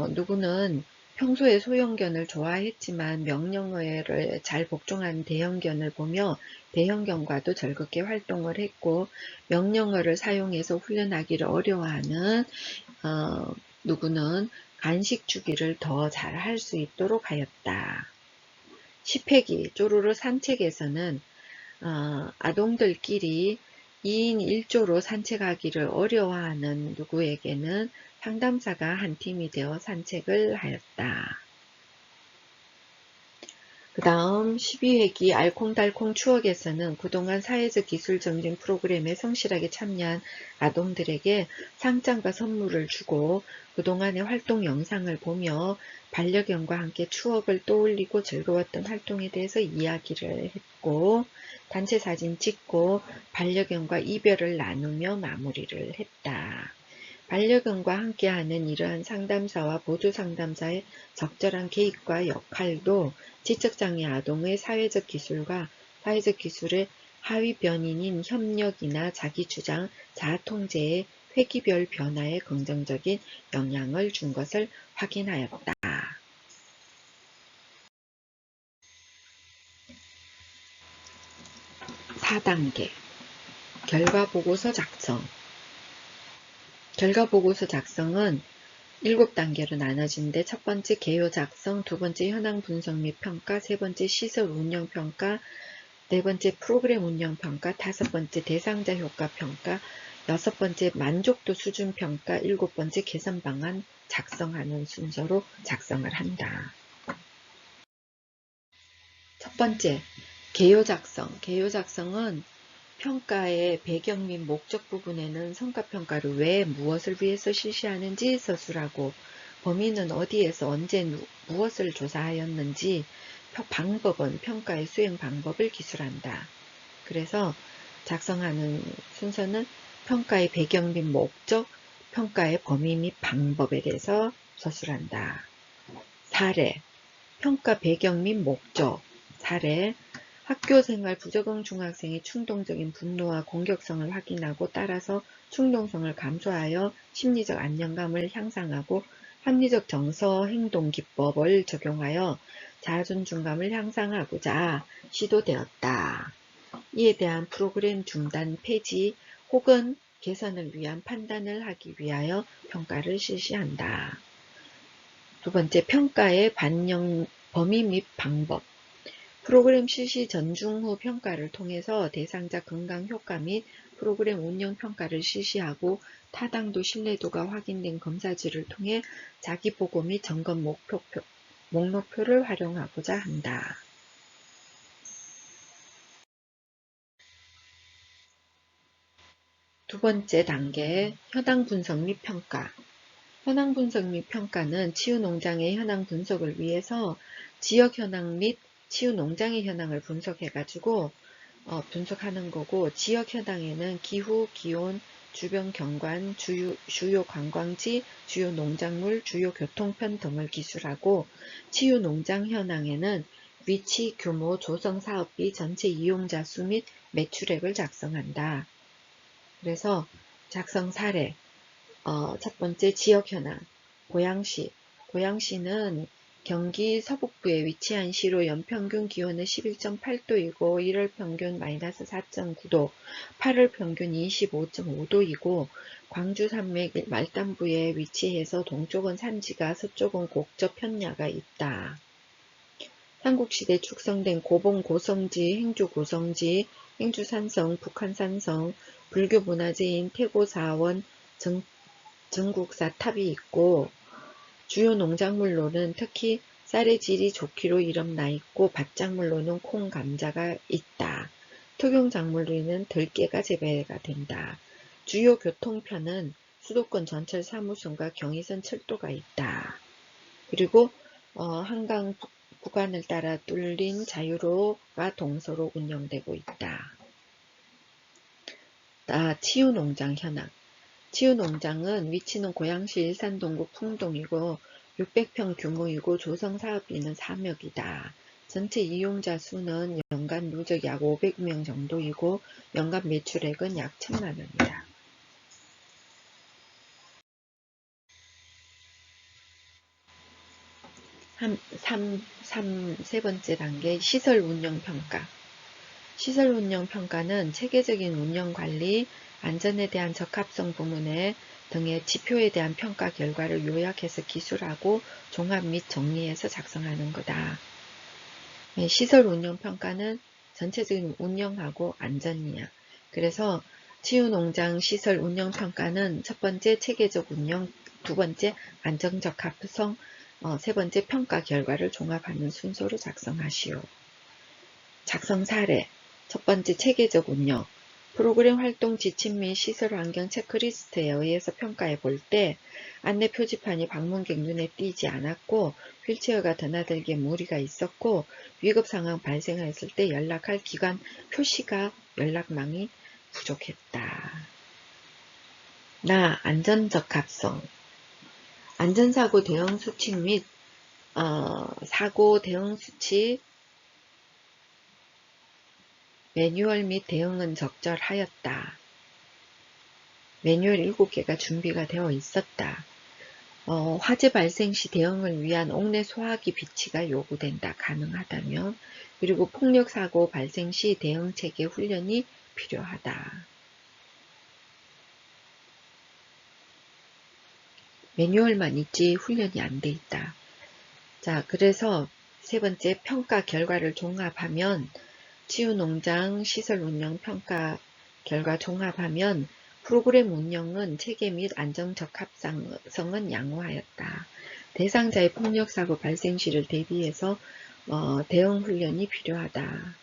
누구는 평소에 소형견을 좋아했지만 명령어를 잘 복종한 대형견을 보며 대형견과도 즐겁게 활동을 했고 명령어를 사용해서 훈련하기를 어려워하는 누구는 간식 주기를 더 잘 할 수 있도록 하였다. 10회기 쪼로로 산책에서는 아동들끼리 2인 1조로 산책하기를 어려워하는 누구에게는 상담사가 한 팀이 되어 산책을 하였다. 그 다음 12회기 알콩달콩 추억에서는 그동안 사회적 기술 정진 프로그램에 성실하게 참여한 아동들에게 상장과 선물을 주고 그동안의 활동 영상을 보며 반려견과 함께 추억을 떠올리고 즐거웠던 활동에 대해서 이야기를 했고 단체 사진 찍고 반려견과 이별을 나누며 마무리를 했다. 반려견과 함께하는 이러한 상담사와 보조상담사의 적절한 개입과 역할도 지적장애 아동의 사회적 기술과 사회적 기술의 하위 변인인 협력이나 자기주장, 자아통제의 회기별 변화에 긍정적인 영향을 준 것을 확인하였다. 4단계 결과보고서 작성. 결과보고서 작성은 7단계로 나눠지는데 첫 번째 개요 작성, 두 번째 현황 분석 및 평가, 세 번째 시설 운영 평가, 네 번째 프로그램 운영 평가, 다섯 번째 대상자 효과 평가, 여섯 번째 만족도 수준 평가, 일곱 번째 개선 방안 작성하는 순서로 작성을 한다. 첫 번째 개요 작성. 개요 작성은 평가의 배경 및 목적 부분에는 성과평가를 왜 무엇을 위해서 실시하는지 서술하고 범위는 어디에서 언제 무엇을 조사하였는지 방법은 평가의 수행 방법을 기술한다. 그래서 작성하는 순서는 평가의 배경 및 목적, 평가의 범위 및 방법에 대해서 서술한다. 사례, 평가 배경 및 목적, 사례, 학교생활 부적응 중학생의 충동적인 분노와 공격성을 확인하고 따라서 충동성을 감소하여 심리적 안정감을 향상하고 합리적 정서 행동 기법을 적용하여 자존감을 향상하고자 시도되었다. 이에 대한 프로그램 중단 폐지 혹은 개선을 위한 판단을 하기 위하여 평가를 실시한다. 두 번째, 평가의 반영 범위 및 방법. 프로그램 실시 전중 후 평가를 통해서 대상자 건강 효과 및 프로그램 운영 평가를 실시하고 타당도 신뢰도가 확인된 검사지를 통해 자기보고 및 점검 목록표를 활용하고자 한다. 두 번째 단계, 현황 분석 및 평가. 현황 분석 및 평가는 치유 농장의 현황 분석을 위해서 지역 현황 및 치유 농장의 현황을 분석해가지고 분석하는 거고, 지역 현황에는 기후, 기온, 주변 경관, 주요 관광지, 주요 농작물, 주요 교통편 등을 기술하고, 치유 농장 현황에는 위치, 규모, 조성 사업비, 전체 이용자 수 및 매출액을 작성한다. 그래서 작성 사례, 첫 번째 지역 현황, 고양시. 고양시는 경기 서북부에 위치한 시로 연평균 기온은 11.8도이고 1월 평균 마이너스 4.9도, 8월 평균 25.5도이고 광주 산맥 말단부에 위치해서 동쪽은 산지가 서쪽은 곡적 편야가 있다. 삼국시대 축성된 고봉 고성지, 행주 고성지, 행주 산성, 북한 산성, 불교 문화재인 태고사원, 정국사 탑이 있고, 주요 농작물로는 특히 쌀의 질이 좋기로 이름나 있고 밭작물로는 콩, 감자가 있다. 토경작물로는 들깨가 재배가 된다. 주요 교통편은 수도권 전철 3호선과 경의선 철도가 있다. 그리고 한강 구간을 따라 뚫린 자유로가 동서로 운영되고 있다. 치유농장 현황. 치유농장은 위치는 고양시 일산동구 풍동이고 600평 규모이고 조성사업비는 3억이다. 전체 이용자 수는 연간 누적 약 500명 정도이고 연간 매출액은 약 1,000만원이다. 세 번째 단계, 시설 운영 평가. 시설 운영 평가는 체계적인 운영 관리, 안전에 대한 적합성 부문에 등의 지표에 대한 평가 결과를 요약해서 기술하고 종합 및 정리해서 작성하는 거다. 시설 운영 평가는 전체적인 운영하고 안전이야. 그래서 치유농장 시설 운영 평가는 첫 번째 체계적 운영, 두 번째 안정적 합성, 세 번째 평가 결과를 종합하는 순서로 작성하시오. 작성 사례. 첫 번째 체계적 운영. 프로그램 활동 지침 및 시설 환경 체크리스트에 의해서 평가해 볼 때 안내 표지판이 방문객 눈에 띄지 않았고 휠체어가 드나들기에 무리가 있었고 위급 상황 발생했을 때 연락할 기관 표시가 연락망이 부족했다. 안전적합성. 안전사고 대응 수칙 및 사고 대응 수칙 매뉴얼 및 대응은 적절하였다. 매뉴얼 7개가 준비가 되어 있었다. 화재 발생 시 대응을 위한 옥내 소화기 비치가 요구된다. 가능하다면. 그리고 폭력사고 발생 시 대응체계 훈련이 필요하다. 매뉴얼만 있지 훈련이 안 돼 있다. 자, 그래서 세 번째 평가 결과를 종합하면 치유농장 시설 운영 평가 결과 종합하면 프로그램 운영은 체계 및 안정 적합성은 양호하였다. 대상자의 폭력사고 발생 시를 대비해서 대응 훈련이 필요하다.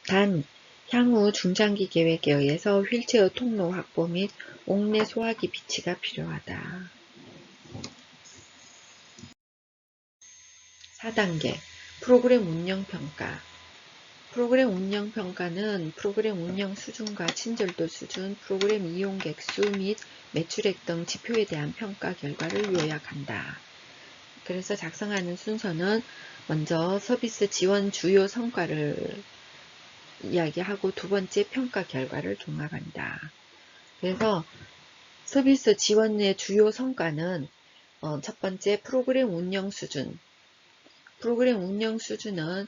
단, 향후 중장기 계획에 의해서 휠체어 통로 확보 및 옥내 소화기 비치가 필요하다. 4단계 프로그램 운영 평가. 프로그램 운영 평가는 프로그램 운영 수준과 친절도 수준, 프로그램 이용 객수 및 매출액 등 지표에 대한 평가 결과를 요약한다. 그래서 작성하는 순서는 먼저 서비스 지원 주요 성과를 이야기하고 두 번째 평가 결과를 종합한다. 그래서 서비스 지원의 주요 성과는 첫 번째 프로그램 운영 수준. 프로그램 운영 수준은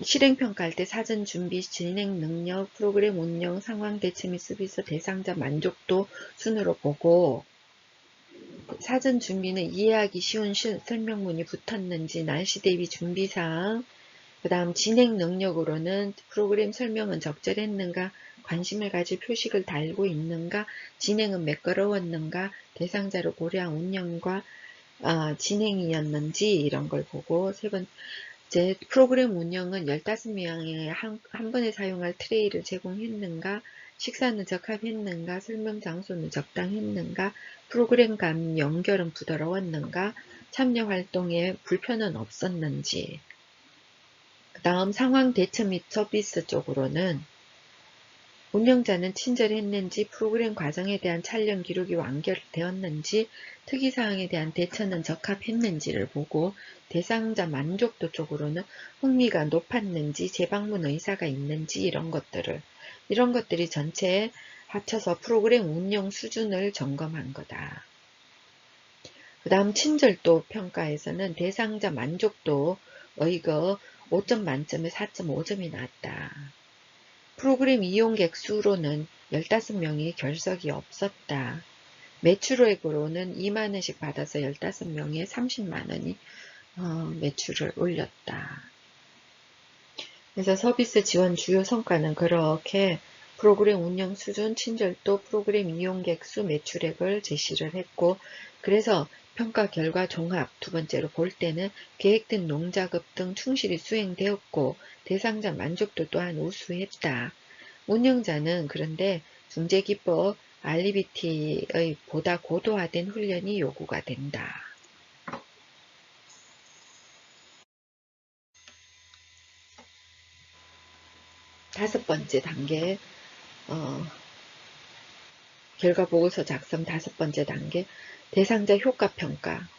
실행평가할 때 사전 준비, 진행 능력, 프로그램 운영, 상황 대처 및 서비스 대상자 만족도 순으로 보고, 사전 준비는 이해하기 쉬운 설명문이 붙었는지, 날씨 대비 준비사항, 그 다음 진행 능력으로는 프로그램 설명은 적절했는가, 관심을 가질 표식을 달고 있는가, 진행은 매끄러웠는가, 대상자를 고려한 운영과 진행이었는지 이런 걸 보고, 세 번째 프로그램 운영은 15명에 한 번에 사용할 트레이를 제공했는가, 식사는 적합했는가, 설명 장소는 적당했는가, 프로그램 간 연결은 부드러웠는가, 참여 활동에 불편은 없었는지. 그 다음 상황 대처 및 서비스 쪽으로는 운영자는 친절했는지, 프로그램 과정에 대한 촬영 기록이 완결되었는지, 특이사항에 대한 대처는 적합했는지를 보고, 대상자 만족도 쪽으로는 흥미가 높았는지, 재방문 의사가 있는지 이런 것들이 전체에 합쳐서 프로그램 운영 수준을 점검한 거다. 그 다음 친절도 평가에서는 대상자 만족도 이거 5점 만점에 4.5점이 나왔다. 프로그램 이용객 수로는 15명이 결석이 없었다. 매출액으로는 2만원씩 받아서 15명에 30만원이 매출을 올렸다. 그래서 서비스 지원 주요 성과는 그렇게 프로그램 운영 수준, 친절도, 프로그램 이용객 수, 매출액을 제시를 했고, 그래서 평가 결과 종합 두 번째로 볼 때는 계획된 농작업 등 충실히 수행되었고, 대상자 만족도 또한 우수했다. 운영자는 그런데 중재기법 RBT의 보다 고도화된 훈련이 요구가 된다. 다섯 번째 단계 결과보고서 작성 다섯 번째 단계 대상자 효과평가.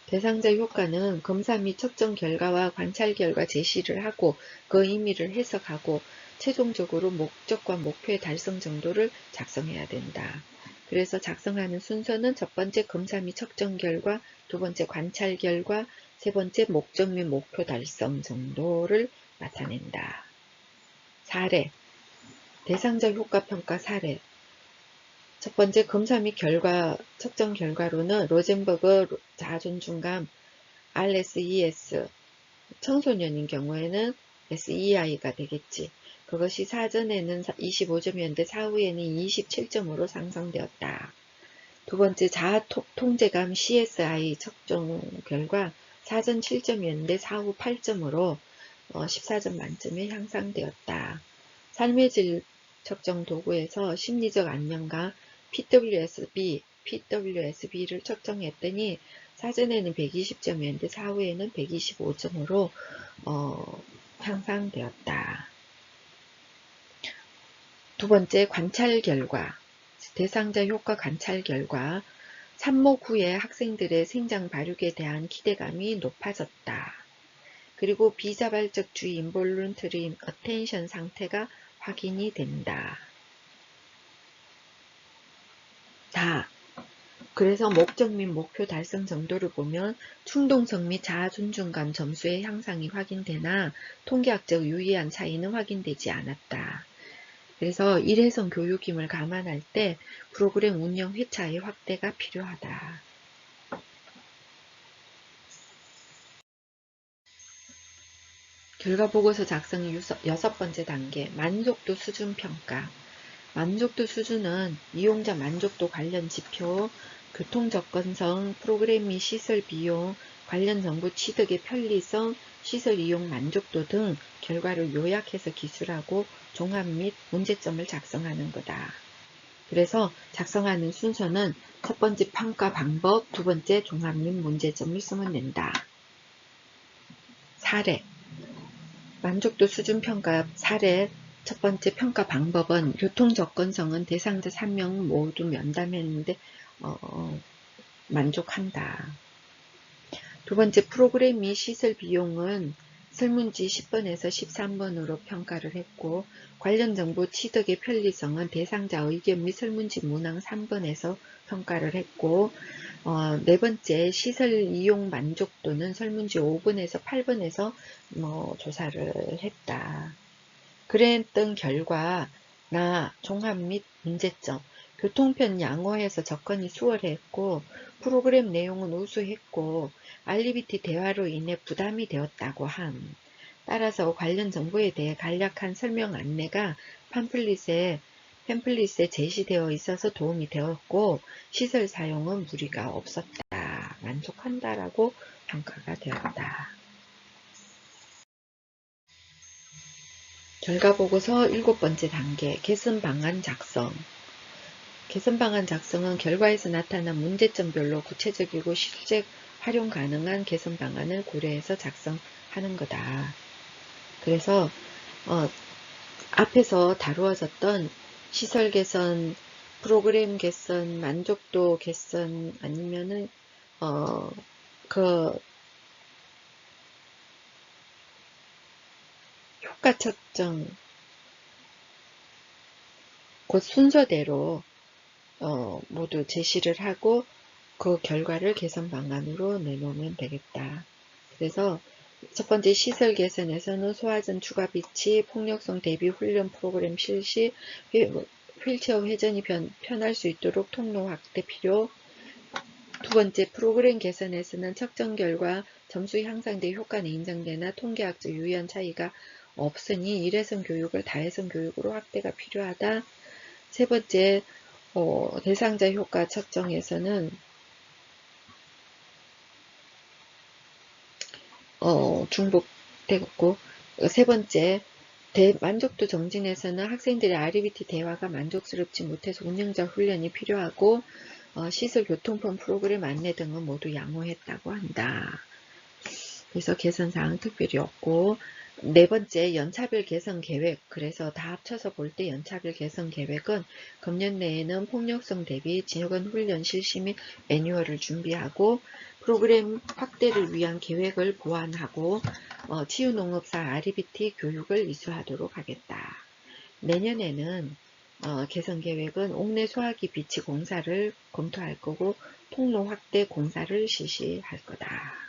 대상자 효과는 검사 및 측정 결과와 관찰 결과 제시를 하고 그 의미를 해석하고 최종적으로 목적과 목표의 달성 정도를 작성해야 된다. 그래서 작성하는 순서는 첫 번째 검사 및 측정 결과, 두 번째 관찰 결과, 세 번째 목적 및 목표 달성 정도를 나타낸다. 사례, 대상자 효과평가 사례. 첫 번째 검사 및 측정 결과로는 로젠버그 자존중감 RSES, 청소년인 경우에는 SEI가 되겠지. 그것이 사전에는 25점이었는데 사후에는 27점으로 상승되었다. 두 번째 자아 통제감 CSI 측정 결과 사전 7점이었는데 사후 8점으로 14점 만점에 향상되었다. 삶의 질 측정 도구에서 심리적 안정감 PWSB를 측정했더니 사전에는 120점이었는데 사후에는 125점으로 향상되었다. 두 번째 관찰 결과, 대상자 효과 관찰 결과, 삽목 후에 학생들의 생장 발육에 대한 기대감이 높아졌다. 그리고 비자발적 주의 involuntary attention 상태가 확인이 된다. 그래서 목적 및 목표 달성 정도를 보면 충동성 및 자아 존중감 점수의 향상이 확인되나 통계학적 유의한 차이는 확인되지 않았다. 그래서 일회성 교육임을 감안할 때 프로그램 운영 회차의 확대가 필요하다. 결과보고서 작성의 여섯 번째 단계, 만족도 수준 평가. 만족도 수준은 이용자 만족도 관련 지표, 교통 접근성, 프로그램 및 시설 비용, 관련 정보 취득의 편리성, 시설 이용 만족도 등 결과를 요약해서 기술하고 종합 및 문제점을 작성하는 거다. 그래서 작성하는 순서는 첫 번째 평가 방법, 두 번째 종합 및 문제점을 쓰면 된다. 사례. 만족도 수준 평가 사례. 첫 번째 평가 방법은 교통 접근성은 대상자 3명 모두 면담했는데 만족한다. 두 번째 프로그램 및 시설 비용은 설문지 10번에서 13번으로 평가를 했고 관련 정보 취득의 편리성은 대상자 의견 및 설문지 문항 3번에서 평가를 했고 네 번째 시설 이용 만족도는 설문지 5번에서 8번에서 조사를 했다. 그랬던 결과 종합 및 문제점 교통편 양호해서 접근이 수월했고 프로그램 내용은 우수했고 알리비티 대화로 인해 부담이 되었다고 함. 따라서 관련 정보에 대해 간략한 설명 안내가 팸플릿에 제시되어 있어서 도움이 되었고 시설 사용은 무리가 없었다. 만족한다라고 평가가 되었다. 결과보고서 7번째 단계 개선 방안 작성. 개선 방안 작성은 결과에서 나타난 문제점별로 구체적이고 실제 활용 가능한 개선 방안을 고려해서 작성하는 거다. 그래서 앞에서 다루어졌던 시설 개선, 프로그램 개선, 만족도 개선 아니면은 효과 측정 그 순서대로 모두 제시를 하고 그 결과를 개선 방안으로 내놓으면 되겠다. 그래서 첫 번째 시설 개선에서는 소화전 추가 비치, 폭력성 대비 훈련 프로그램 실시, 휠체어 회전이 편할 수 있도록 통로 확대 필요. 두 번째 프로그램 개선에서는 측정 결과 점수 향상돼 효과는 인정되나 통계학적 유의한 차이가 없으니 일회성 교육을 다회성 교육으로 확대가 필요하다. 세 번째 대상자 효과 측정에서는 중복되었고 세 번째 만족도 정진에서는 학생들의 RBT 대화가 만족스럽지 못해서 운영자 훈련이 필요하고 시설 교통편 프로그램 안내 등은 모두 양호했다고 한다. 그래서 개선사항 특별히 없고 네 번째 연차별 개선 계획. 그래서 다 합쳐서 볼 때 연차별 개선 계획은 금년 내에는 폭력성 대비 직원 훈련 실시 및 매뉴얼을 준비하고 프로그램 확대를 위한 계획을 보완하고 치유농업사 RBT 교육을 이수하도록 하겠다. 내년에는 개선 계획은 옥내 소화기 비치 공사를 검토할 거고 통로 확대 공사를 실시할 거다.